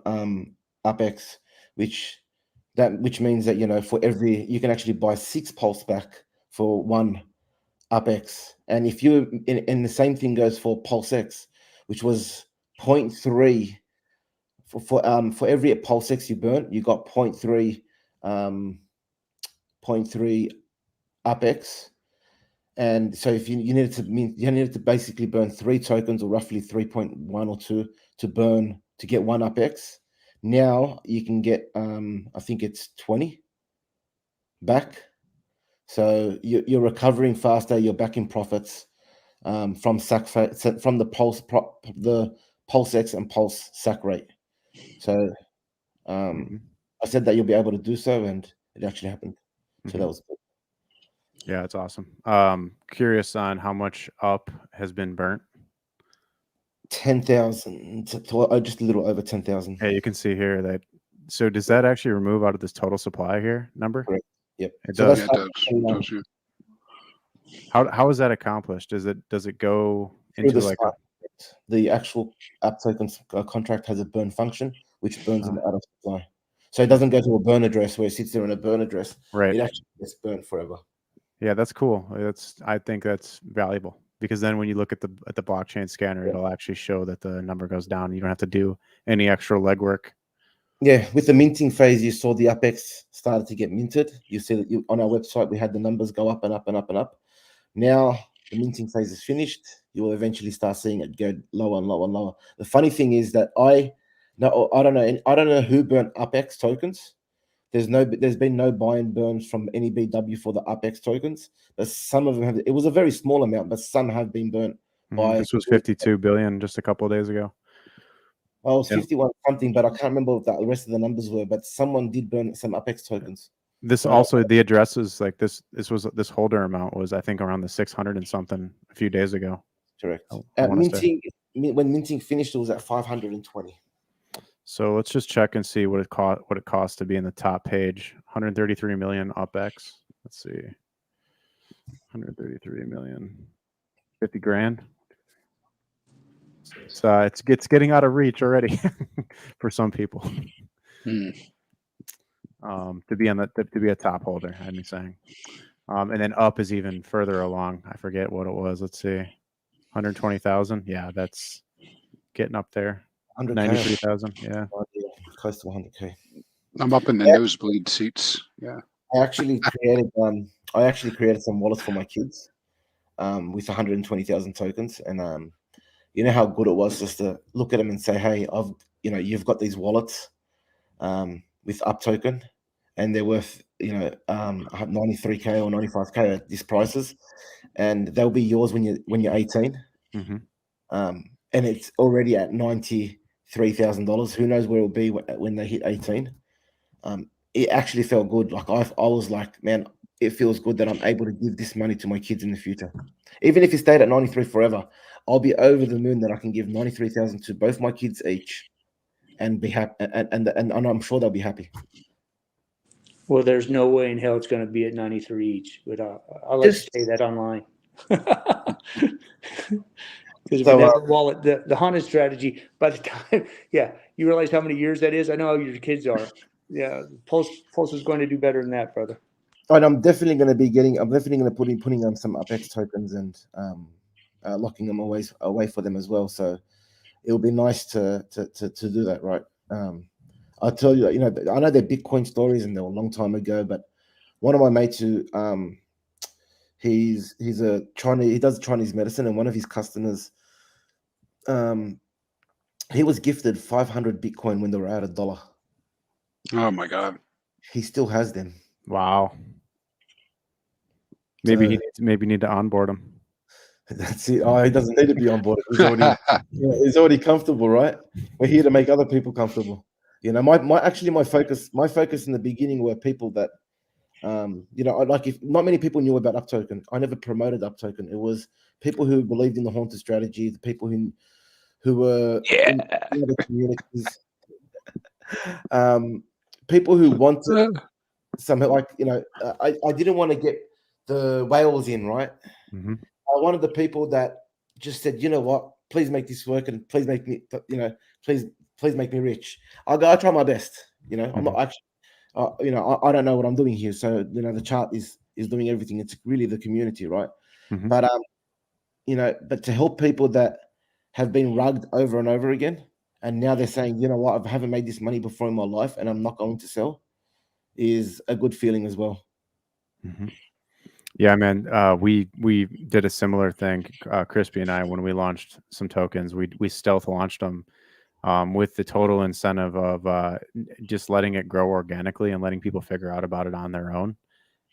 Speaker 2: uPX, which means that for every, you can actually buy 6 Pulse back for 1 uPX. And if you and the same thing goes for PulseX, which was 0.3 for every PulseX you burnt, you got 0.3 uPX. And so if you needed to basically burn 3 tokens, or roughly 3.1 or 2 to get 1 uPX. Now you can get I think it's 20 back. So you're recovering faster. You're back in profits from the PulseX and Pulse sack rate. So I said that you'll be able to do so, and it actually happened. So that was good.
Speaker 1: Yeah, it's awesome. Curious on how much up has been burnt.
Speaker 2: 10,000 to just a little over 10,000.
Speaker 1: Hey, you can see here that. So does that actually remove out of this total supply here number?
Speaker 2: Correct. Yep.
Speaker 1: It
Speaker 2: So
Speaker 1: does.
Speaker 4: Does you?
Speaker 1: How is that accomplished? Does it go into like
Speaker 2: the actual app token contract has a burn function, which burns them out of supply. So it doesn't go to a burn address where it sits there in a burn address.
Speaker 1: Right.
Speaker 2: It actually gets burned forever.
Speaker 1: Yeah, that's cool. I think that's valuable. because then when you look at the blockchain scanner,
Speaker 2: Yeah.
Speaker 1: it'll actually show that the number goes down. You don't have to do any extra legwork.
Speaker 2: Yeah, with the minting phase, you saw the uPX started to get minted. You see that on our website, we had the numbers go up and up and up and up. Now the minting phase is finished. You will eventually start seeing it go lower and lower and lower. The funny thing is that I don't know who burnt uPX tokens. There's been no buy and burns from any BW for the uPX tokens, but some of them have. It was a very small amount, but some have been burnt by.
Speaker 1: This was 52 billion just a couple of days ago.
Speaker 2: I was 51 something, but I can't remember what the rest of the numbers were. But someone did burn some uPX tokens.
Speaker 1: This also, the addresses like this this holder amount was, I think, around the 600 and something a few days ago.
Speaker 2: Correct.
Speaker 1: I wanna say.
Speaker 2: When minting finished, it was at 520.
Speaker 1: So let's just check and see what it costs to be in the top page. 133 million uPX. Let's see. 133 million. 50 grand. So it's getting out of reach already for some people. To be a top holder, I'd be saying. And then up is even further along. I forget what it was. Let's see. 120,000. Yeah, that's getting up there. 93,000. Yeah.
Speaker 2: Close to 100K.
Speaker 4: I'm up in the nosebleed seats. Yeah.
Speaker 2: I actually created some wallets for my kids with 120,000 tokens, and you know how good it was just to look at them and say, hey, you've got these wallets with up token, and they're worth 93K or 95K at these prices, and they'll be yours when you're 18. And it's already at $93,000. Who knows where it'll be when they hit 18? It actually felt good. Like I was like, man, it feels good that I'm able to give this money to my kids in the future. Even if it stayed at 93 forever, I'll be over the moon that I can give 93,000 to both my kids each, and be happy. And I'm sure they'll be happy.
Speaker 3: Well, there's no way in hell it's going to be at 93 each, but I'll let you say that online. Because Benevolent Wallet, the haunted strategy, by the time, you realize how many years that is? I know how your kids are. Yeah, Pulse is going to do better than that, brother.
Speaker 2: And I'm definitely going to be putting on some uPX tokens and locking them away for them as well. So it'll be nice to do that, right? I'll tell you, I know they're Bitcoin stories and they were a long time ago, but one of my mates who he's a Chinese, he does Chinese medicine, and one of his customers, he was gifted 500 Bitcoin when they were out $1.
Speaker 4: Oh my God.
Speaker 2: He still has them.
Speaker 1: Wow. Maybe need to onboard him.
Speaker 2: That's it. Oh, he doesn't need to be on board. He's already comfortable, right? We're here to make other people comfortable. My focus in the beginning were people that, if not many people knew about UpToken. I never promoted UpToken. It was people who believed in the haunted strategy, the people who were in the communities, people who wanted something like, I didn't want to get the whales in, right? I wanted the people that just said, you know what, please make this work and please make me, please make me rich. I try my best. I'm not actually, I don't know what I'm doing here. So, the chart is doing everything. It's really the community, right? But, but to help people that have been rugged over and over again, and now they're saying, you know what, I haven't made this money before in my life and I'm not going to sell, is a good feeling as well.
Speaker 1: Yeah, man. We did a similar thing, Crispy and I, when we launched some tokens. We stealth launched them with the total incentive of just letting it grow organically and letting people figure out about it on their own,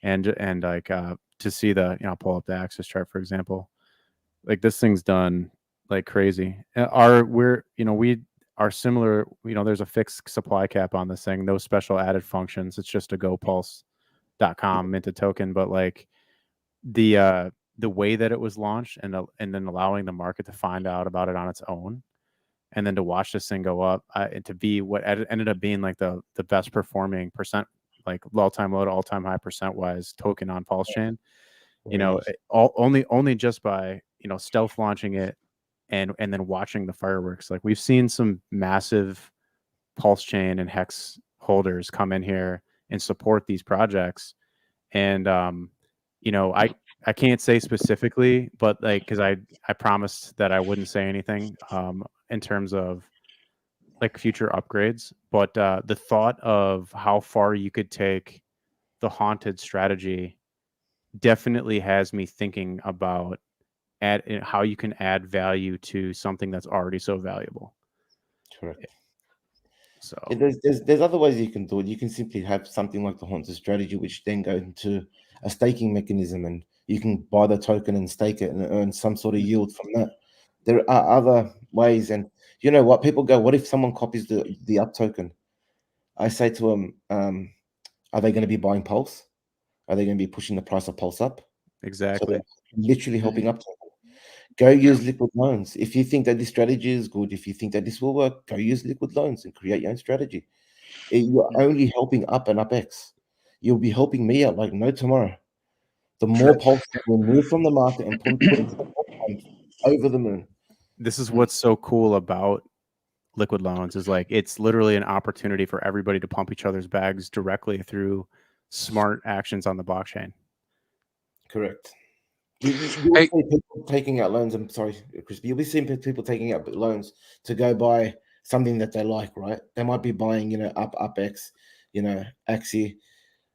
Speaker 1: and like to see the pull up the axis chart, for example. Like this thing's done like crazy. We are similar. There's a fixed supply cap on this thing. No special added functions. It's just a GoPulse.com minted token, but like the way that it was launched and then allowing the market to find out about it on its own, and then to watch this thing go up and to be what ended up being like the best performing percent, like all-time low to all-time high percent wise token on PulseChain. Only just by stealth launching it and then watching the fireworks. Like we've seen some massive PulseChain and Hex holders come in here and support these projects, and I can't say specifically, but like, because I promised that I wouldn't say anything in terms of like future upgrades. But the thought of how far you could take the haunted strategy definitely has me thinking about how you can add value to something that's already so valuable.
Speaker 2: Correct.
Speaker 1: So
Speaker 2: Yeah, there's other ways you can do it. You can simply have something like the haunted strategy, which then goes into a staking mechanism, and you can buy the token and stake it and earn some sort of yield from that. There are other ways, and you know what? People go, "What if someone copies the up token?" I say to them, "Are they going to be buying Pulse? Are they going to be pushing the price of Pulse up?" So
Speaker 1: exactly.
Speaker 2: they're literally helping up token. Go use liquid loans. If you think that this strategy is good, if you think that this will work, go use liquid loans and create your own strategy. You're only helping up and UPX. You'll be helping me out like no tomorrow. The more Pulse that we move from the market and put into the fund, over the moon.
Speaker 1: This is what's so cool about liquid loans is like it's literally an opportunity for everybody to pump each other's bags directly through smart actions on the blockchain.
Speaker 2: Correct. You'll see people taking out loans. I'm sorry, Chris, but you'll be seeing people taking out loans to go buy something that they like, right? They might be buying, UPX, Axie,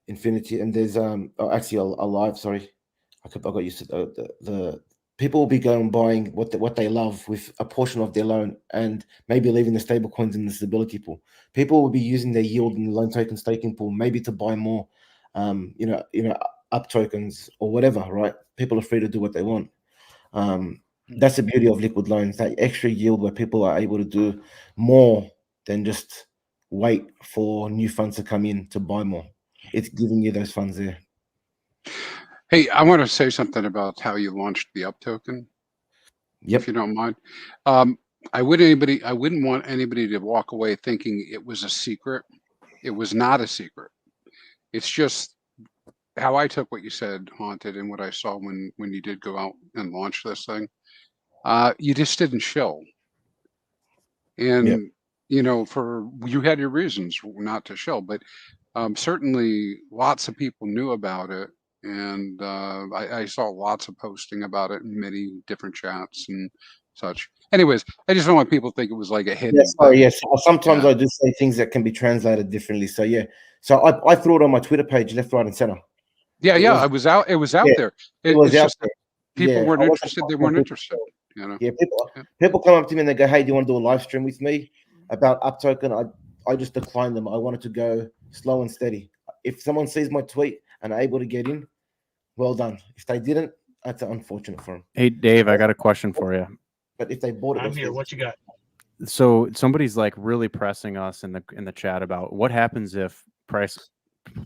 Speaker 2: Infinity, and there's axisALiVE. Sorry, I got used to the people will be going buying what they love with a portion of their loan, and maybe leaving the stable coins in the stability pool. People will be using their yield in the loan token staking pool, maybe to buy more, up tokens or whatever. Right? People are free to do what they want. That's the beauty of liquid loans, that extra yield where people are able to do more than just wait for new funds to come in to buy more. It's giving you those funds there.
Speaker 4: Hey, I want to say something about how you launched the up token,
Speaker 2: Yep.
Speaker 4: if you don't mind. I wouldn't want anybody to walk away thinking it was a secret. It was not a secret. It's just how I took what you said, Haunted, and what I saw when you did go out and launch this thing. You just didn't show. And you had your reasons not to show, but certainly lots of people knew about it, and I saw lots of posting about it in many different chats and such. Anyways, I just don't want people to think it was like a hidden.
Speaker 2: Yes, sorry, yes. Sometimes I do say things that can be translated differently. So yeah, so I threw it on my Twitter page, left, right, and center.
Speaker 4: Yeah, it was out. It was out there.
Speaker 2: It's
Speaker 4: just
Speaker 2: there.
Speaker 4: People weren't interested. They weren't interested.
Speaker 2: Yeah, people come up to me and they go, "Hey, do you want to do a live stream with me about up token?" I just decline them. I wanted to go slow and steady. If someone sees my tweet and are able to get in, well done. If they didn't, that's unfortunate for them.
Speaker 1: Hey, Dave, I got a question for you.
Speaker 2: But if they bought it,
Speaker 5: I'm here. What you got?
Speaker 1: So somebody's like really pressing us in the chat about what happens if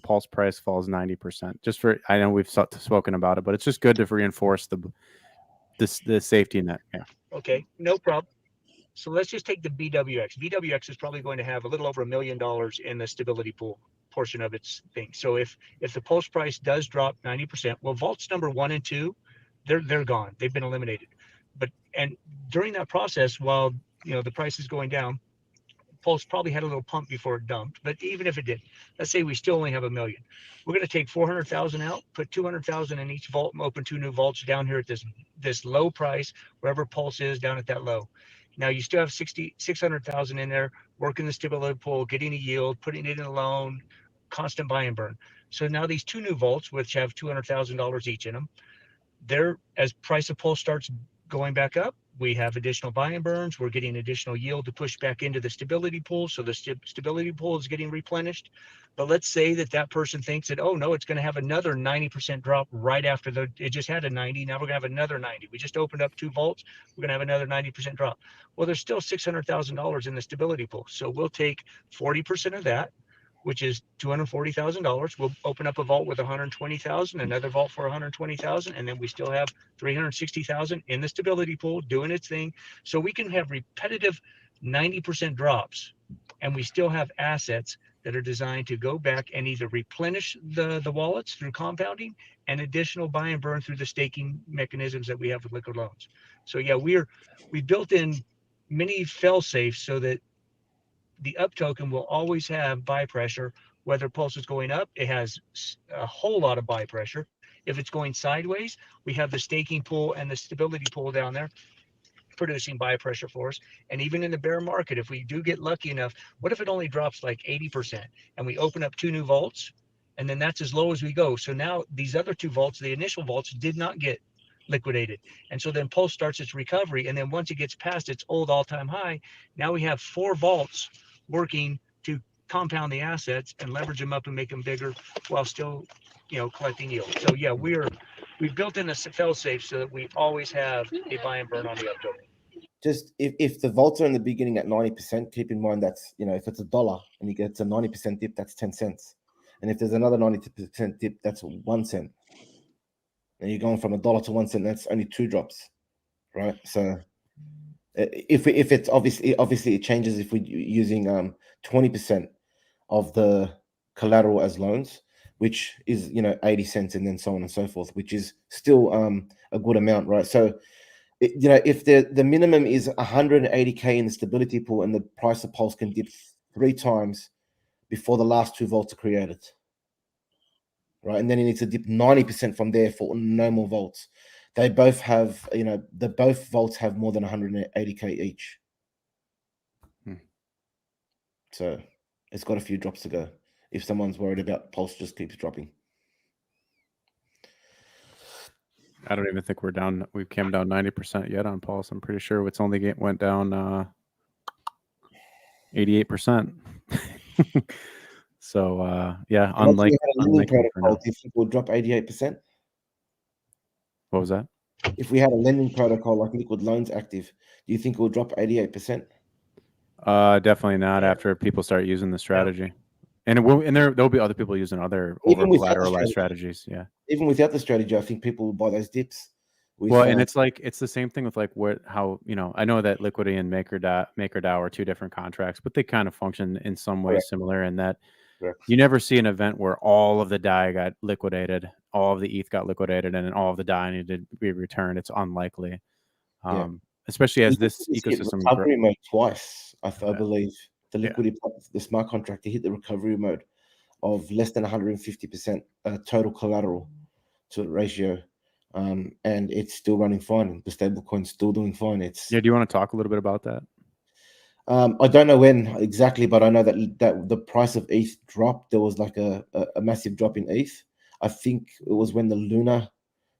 Speaker 1: Pulse price falls 90%. Just for, I know we've spoken about it, but it's just good to reinforce the safety net. Yeah.
Speaker 5: Okay, no problem. So let's just take the BWX. BWX is probably going to have a little over $1 million in the stability pool portion of its thing. So if the Pulse price does drop 90%, well, vaults number 1 and 2, they're gone. They've been eliminated. And during that process, while the price is going down, Pulse probably had a little pump before it dumped. But even if it did, let's say we still only have $1 million. We're going to take 400,000 out, put 200,000 in each vault, and open 2 new vaults down here at this low price, wherever Pulse is down at that low. Now you still have 600,000 in there, working the stability pool, getting a yield, putting it in a loan, constant buy and burn. So now these 2 new vaults, which have $200,000 each in them, they're, as price of Pulse starts going back up, we have additional buy and burns. We're getting additional yield to push back into the stability pool. So the stability pool is getting replenished. But let's say that person thinks that, oh no, it's going to have another 90% drop right after it just had a 90. Now we're going to have another 90. We just opened up 2 vaults. We're going to have another 90% drop. Well, there's still $600,000 in the stability pool. So we'll take 40% of that, which is $240,000. We'll open up a vault with 120,000, another vault for 120,000, and then we still have 360,000 in the stability pool doing its thing. So we can have repetitive 90% drops, and we still have assets that are designed to go back and either replenish the wallets through compounding and additional buy and burn through the staking mechanisms that we have with liquid loans. So yeah, we built in many fail safes so that the up token will always have buy pressure. Whether Pulse is going up, it has a whole lot of buy pressure. If it's going sideways, we have the staking pool and the stability pool down there producing buy pressure for us. And even in the bear market, if we do get lucky enough, what if it only drops like 80% and we open up 2 new vaults, and then that's as low as we go? So now these other 2 vaults, the initial vaults, did not get liquidated. And so then Pulse starts its recovery. And then once it gets past its old all-time high, now we have 4 vaults working to compound the assets and leverage them up and make them bigger while still, collecting yield. So yeah, we've built in a fail safe so that we always have a buy and burn on the up token.
Speaker 2: Just if the vaults are in the beginning at 90%, keep in mind that's, if it's $1 and you get a 90% dip, that's 10 cents. And if there's another 90% dip, that's 1 cent. And you're going from $1 to 1 cent, that's only 2 drops, right? So if it's obviously it changes if we're using 20% of the collateral as loans, which is 80 cents, and then so on and so forth, which is still a good amount, right? So if the minimum is 180K in the stability pool and the price of Pulse can dip 3 times before the last 2 vaults are created, right? And then it needs to dip 90% from there for no more vaults. They both have, both vaults have more than 180K each. So it's got a few drops to go if someone's worried about Pulse just keeps dropping.
Speaker 1: I don't even think we're down. We came down 90% yet on Pulse. I'm pretty sure it's only went down 88%. So yeah, unlike
Speaker 2: protocol, do you think we'll drop 88%?
Speaker 1: What was that?
Speaker 2: If we had a lending protocol like Liquid Loans active, do you think it will drop 88%?
Speaker 1: Definitely not after people start using the strategy. And there'll be other people using other over collateralized strategies. Yeah.
Speaker 2: Even without the strategy, I think people will buy those dips.
Speaker 1: And it's the same thing with how I know that Liquidity and MakerDAO are 2 different contracts, but they kind of function in some way similar in that you never see an event where all of the DAI got liquidated, all of the ETH got liquidated, and all of the DAI needed to be returned. It's unlikely, especially as this ecosystem
Speaker 2: recovery mode twice. I believe the Liquidity, the smart contract, to hit the recovery mode of less than 150% total collateral to ratio. And it's still running fine. The stablecoin's still doing fine. Do
Speaker 1: you want to talk a little bit about that?
Speaker 2: I don't know when exactly, but I know that the price of ETH dropped. There was like a massive drop in ETH. I think it was when the Luna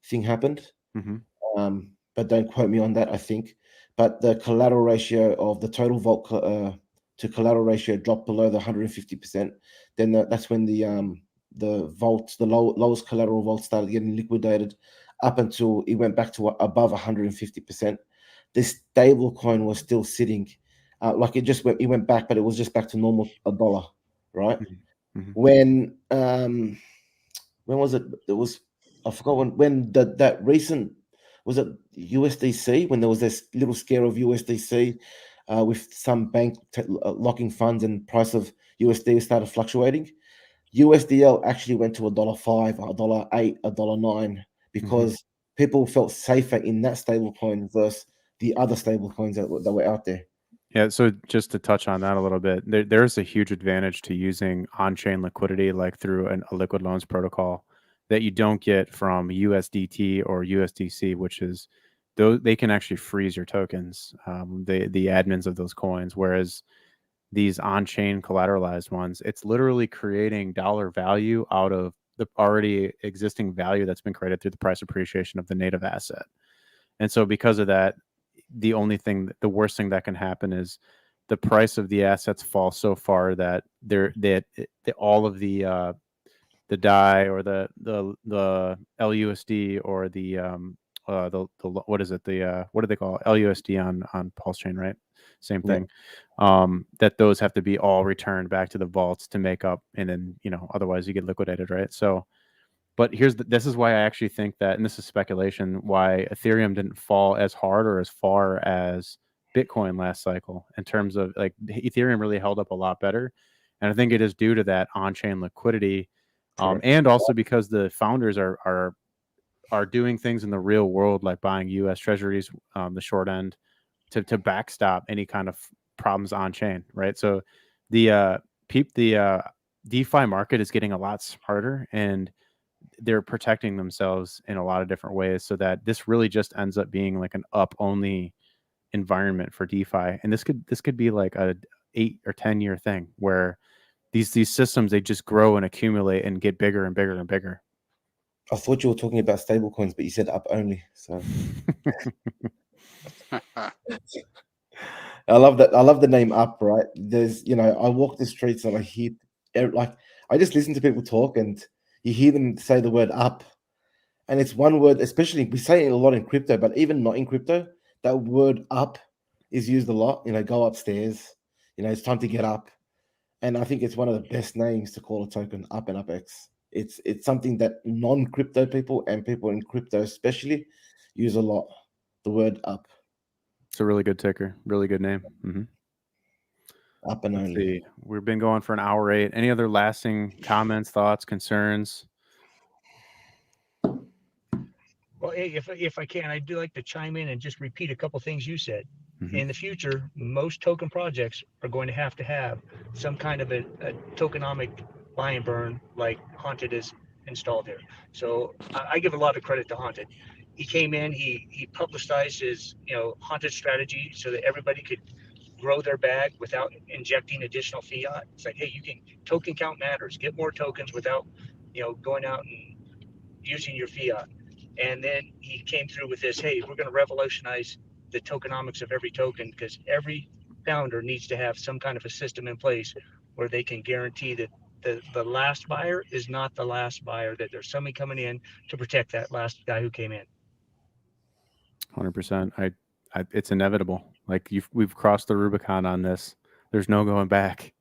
Speaker 2: thing happened. But don't quote me on that, I think. But the collateral ratio of the total vault to collateral ratio dropped below the 150%. Then that's when the vaults, the lowest collateral vault, started getting liquidated up until it went back to above 150%. This stable coin was still sitting, it went back, but it was just back to normal $1, right? When was it? It was, I forgot when that recent, was it USDC, when there was this little scare of USDC with some bank locking funds and price of USD started fluctuating. USDL actually went to $1.05, $1.08, $1.09 because people felt safer in that stable coin versus the other stable coins that were out there.
Speaker 1: Yeah, so just to touch on that a little bit, there's a huge advantage to using on-chain liquidity like through a liquid loans protocol that you don't get from USDT or USDC, which is they can actually freeze your tokens, the admins of those coins, whereas these on-chain collateralized ones, it's literally creating dollar value out of the already existing value that's been created through the price appreciation of the native asset. And so because of that, the worst thing that can happen is the price of the assets fall so far that all of the DAI or the LUSD or the what is it, what do they call it? LUSD on PulseChain, right? Same thing. That those have to be all returned back to the vaults to make up, and then otherwise you get liquidated, right? So, but this is why I actually think that, and this is speculation, why Ethereum didn't fall as hard or as far as Bitcoin last cycle in terms of Ethereum really held up a lot better, and I think it is due to that on-chain liquidity, and also because the founders are doing things in the real world like buying U.S. Treasuries, the short end, to backstop any kind of problems on chain, right? So the DeFi market is getting a lot smarter, and they're protecting themselves in a lot of different ways, so that this really just ends up being like an up only environment for DeFi. And this could be like a 8 or 10 year thing where these systems, they just grow and accumulate and get bigger and bigger and bigger.
Speaker 2: I thought you were talking about stable coins, but you said up only. So I love that. I love the name up, right? There's, I walk the streets and I hear, like, I just listen to people talk and you hear them say the word up. And it's one word, especially we say it a lot in crypto, but even not in crypto, that word up is used a lot. Go upstairs, it's time to get up. And I think it's one of the best names to call a token, up and UPX. It's something that non-crypto people and people in crypto especially use a lot, the word up.
Speaker 1: It's a really good ticker, really good name. Mm-hmm.
Speaker 2: Up and only.
Speaker 1: See. We've been going for an hour 8. Any other lasting comments, thoughts, concerns?
Speaker 5: Well, hey, if I can, I'd like to chime in and just repeat a couple things you said. Mm-hmm. In the future, most token projects are going to have some kind of a tokenomic buy and burn like Haunted is installed here. So I give a lot of credit to Haunted. He came in, he publicized his Haunted strategy so that everybody could grow their bag without injecting additional fiat. It's like, hey, you can, token count matters. Get more tokens without going out and using your fiat. And then he came through with this, hey, we're going to revolutionize the tokenomics of every token, because every founder needs to have some kind of a system in place where they can guarantee that the last buyer is not the last buyer, that there's somebody coming in to protect that last guy who came in.
Speaker 1: 100%. It's inevitable. Like we've crossed the Rubicon on this. There's no going back.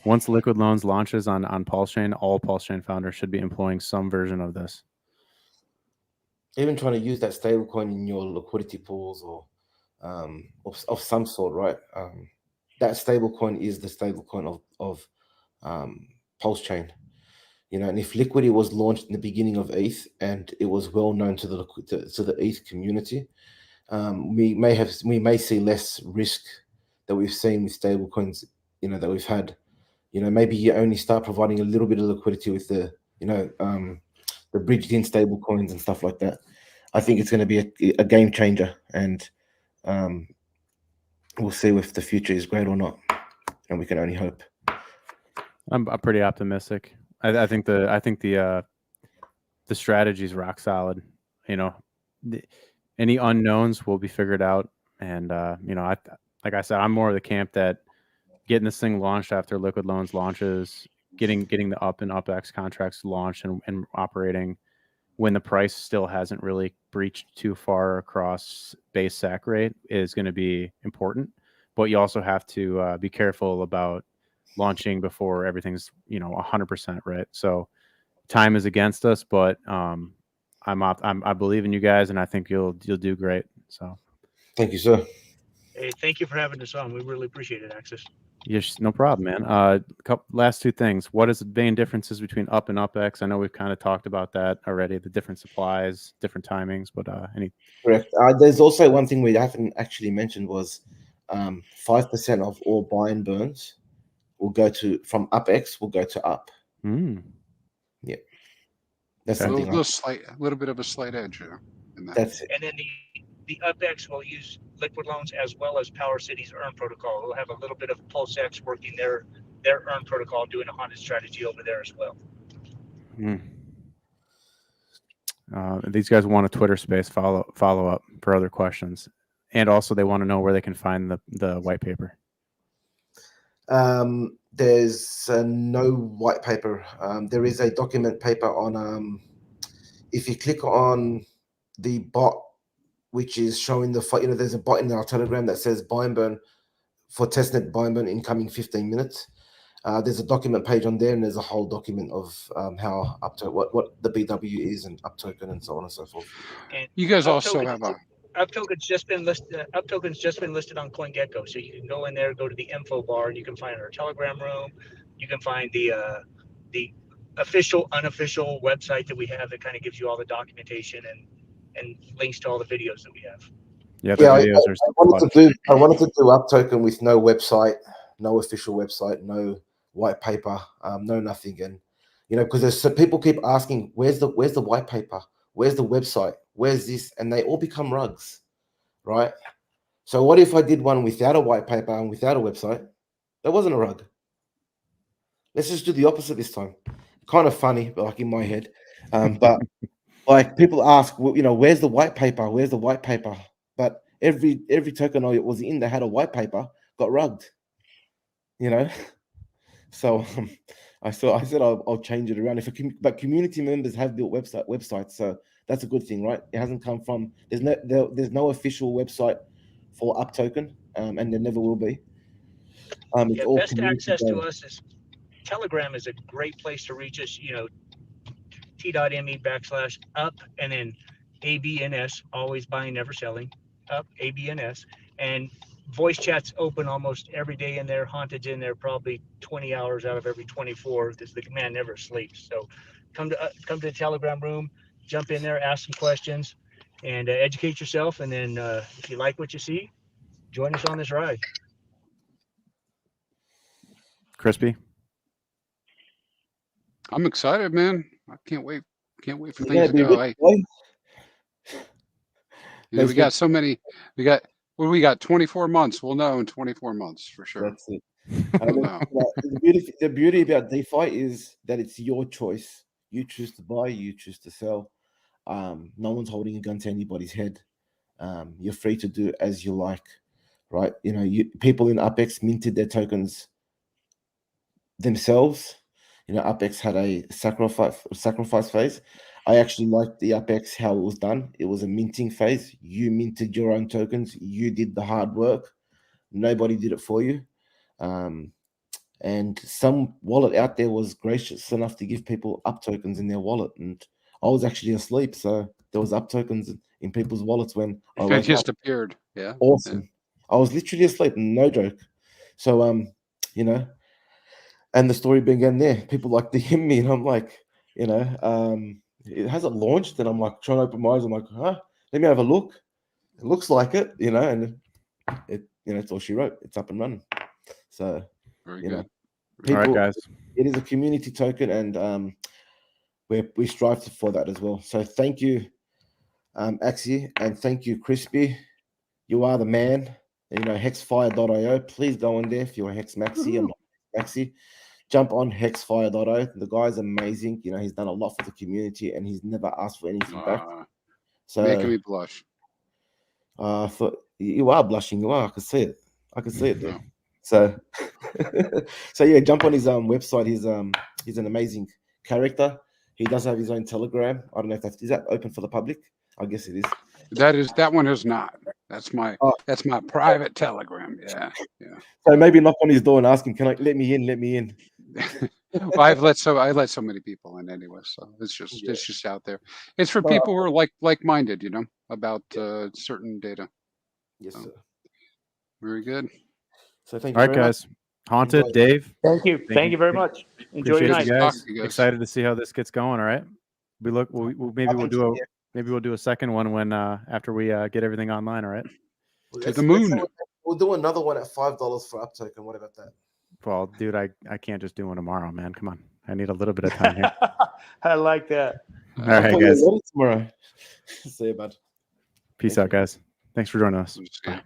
Speaker 1: Once Liquid Loans launches on PulseChain, all PulseChain founders should be employing some version of this.
Speaker 2: Even trying to use that stablecoin in your liquidity pools or of some sort, right? That stablecoin is the stablecoin of PulseChain. And if Liquidity was launched in the beginning of ETH and it was well known to the ETH community, we may see less risk that we've seen with stablecoins, that we've had. Maybe you only start providing a little bit of liquidity with the bridged-in stable coins and stuff like that. I think it's going to be a game changer, and we'll see if the future is great or not, and we can only hope.
Speaker 1: I'm pretty optimistic. I think the strategy is rock solid. Any unknowns will be figured out, and like I said, I'm more of the camp that getting this thing launched after Liquid Loans launches, getting the up and UPX contracts launched and operating when the price still hasn't really breached too far across base SAC rate is going to be important. But you also have to be careful about launching before everything's 100% right. So time is against us, but I believe in you guys, and I think you'll do great. So
Speaker 2: thank you, sir.
Speaker 5: Hey, thank you for having us on. We really appreciate it, Axis.
Speaker 1: Yes, no problem, man. Last two things. What is the main differences between up and UPX? I know we've kind of talked about that already, the different supplies, different timings, but any...
Speaker 2: Correct. There's also one thing we haven't actually mentioned was 5% of all buy and burns will go from UPX will go to up. Yeah. That's
Speaker 4: a
Speaker 2: something
Speaker 4: little bit of a slight edge in that.
Speaker 2: That's it.
Speaker 5: And then the UPX will use Liquid Loans as well as Power City's Earn protocol. We'll have a little bit of PulseX working their Earn protocol, doing a Haunted strategy over there as well.
Speaker 1: These guys want a Twitter space follow up for other questions, and also they want to know where they can find the white paper.
Speaker 2: There's no white paper. There is a document paper on. If you click on the bot, which is showing there's a bot in our Telegram that says buy and burn for testnet buy and burn incoming 15 minutes. There's a document page on there, and there's a whole document of how what the BW is and up token and so on and so forth.
Speaker 5: And
Speaker 4: you guys also have a
Speaker 5: up token's just been listed. Up token's just been listed on CoinGecko, so you can go in there, go to the info bar, and you can find our Telegram room. You can find the official, unofficial website that we have that kind of gives you all the documentation and links to all the videos that we have.
Speaker 1: Yeah, videos
Speaker 2: I wanted to do up token with no website, no official website, no white paper, no nothing. And You know, because there's so people keep asking, where's the white paper? Where's the website? Where's this? And they all become rugs, right? So what if I did one without a white paper and without a website? That wasn't a rug. Let's just do the opposite this time. Kind of funny, but like in my head. But like people ask, well, you know, where's the white paper? Where's the white paper? But every token I was in that had a white paper got rugged. You know, so I said I'll change it around. But community members have built websites, so that's a good thing, right? It hasn't come from there's no official website for UPToken, and there never will be. It's all
Speaker 5: Best
Speaker 2: community
Speaker 5: access to
Speaker 2: based.
Speaker 5: us is Telegram is a great place to reach us. You know, t.me/up and then ABNS, always buying, never selling, up ABNS, and voice chat's open almost every day in there. Haunted's in there probably 20 hours out of every 24. The man never sleeps. So come to the Telegram room, jump in there, ask some questions, and educate yourself. And then if you like what you see, join us on this ride.
Speaker 1: Crispy.
Speaker 4: I'm excited, man. I can't wait. Can't wait for
Speaker 2: You're
Speaker 4: things to
Speaker 2: gonna be
Speaker 4: go.
Speaker 2: rich, boy.
Speaker 4: You know, we got so many. We got 24 months. We'll know in 24 months for sure.
Speaker 2: That's it.
Speaker 4: We'll know.
Speaker 2: The beauty about DeFi is that it's your choice. You choose to buy, you choose to sell. No one's holding a gun to anybody's head. You're free to do as you like, right? You know, people in uPX minted their tokens themselves. You know, uPX had a sacrifice phase. I actually liked the uPX how it was done. It was a minting phase. You minted your own tokens. You did the hard work. Nobody did it for you. And some wallet out there was gracious enough to give people UP tokens in their wallet. And I was actually asleep, so there was UP tokens in people's wallets when I
Speaker 4: It
Speaker 2: woke
Speaker 4: just
Speaker 2: up.
Speaker 4: appeared. Yeah.
Speaker 2: Awesome.
Speaker 4: Yeah.
Speaker 2: I was literally asleep, no joke. So you know, and the story began there. People like DM me, and I'm like, you know, it hasn't launched, and I'm like trying to open my eyes. I'm like, huh? Let me have a look. It looks like it, you know, and it's all she wrote. It's up and running. So
Speaker 4: Very
Speaker 2: you know,
Speaker 4: good.
Speaker 1: All right, guys.
Speaker 2: it is a community token, and we strive for that as well. So thank you, Axie, and thank you, Crispy. You are the man. You know, hexfire.io. Please go on there if you're a Hex Maxi. I'm not Maxi. Jump on hexfire.io. The guy's amazing. You know, he's done a lot for the community, and he's never asked for anything back. So
Speaker 4: making me blush.
Speaker 2: You are blushing. You are. I can see it. I can see it there.
Speaker 4: No.
Speaker 2: So, so yeah, jump on his website. He's an amazing character. He does have his own Telegram. I don't know if is that open for the public. I guess it is.
Speaker 4: That one is not. That's my private Telegram. Yeah.
Speaker 2: So maybe knock on his door and ask him, "Can I let me in? Let me in."
Speaker 4: Well, I let so many people in anyway, so it's just out there. It's for people who are like-minded, you know, about certain data.
Speaker 2: Yes, sir.
Speaker 4: Very good.
Speaker 2: So thank you.
Speaker 1: All right, guys. Haunted, Dave.
Speaker 3: Thank you. Thank you very much. Enjoy your
Speaker 1: Appreciate
Speaker 3: night.
Speaker 1: you guys. Excited to see how this gets going. All right. Maybe we'll do a second one when after we get everything online. All right.
Speaker 4: To the moon.
Speaker 2: We'll do another one at $5 for UPToken. What about that?
Speaker 1: Well, dude, I can't just do one tomorrow, man. Come on. I need a little bit of time here.
Speaker 3: I like that.
Speaker 1: All right, guys.
Speaker 2: Tomorrow. See you, bud.
Speaker 1: Peace out, guys. Thanks for joining us.
Speaker 4: Bye.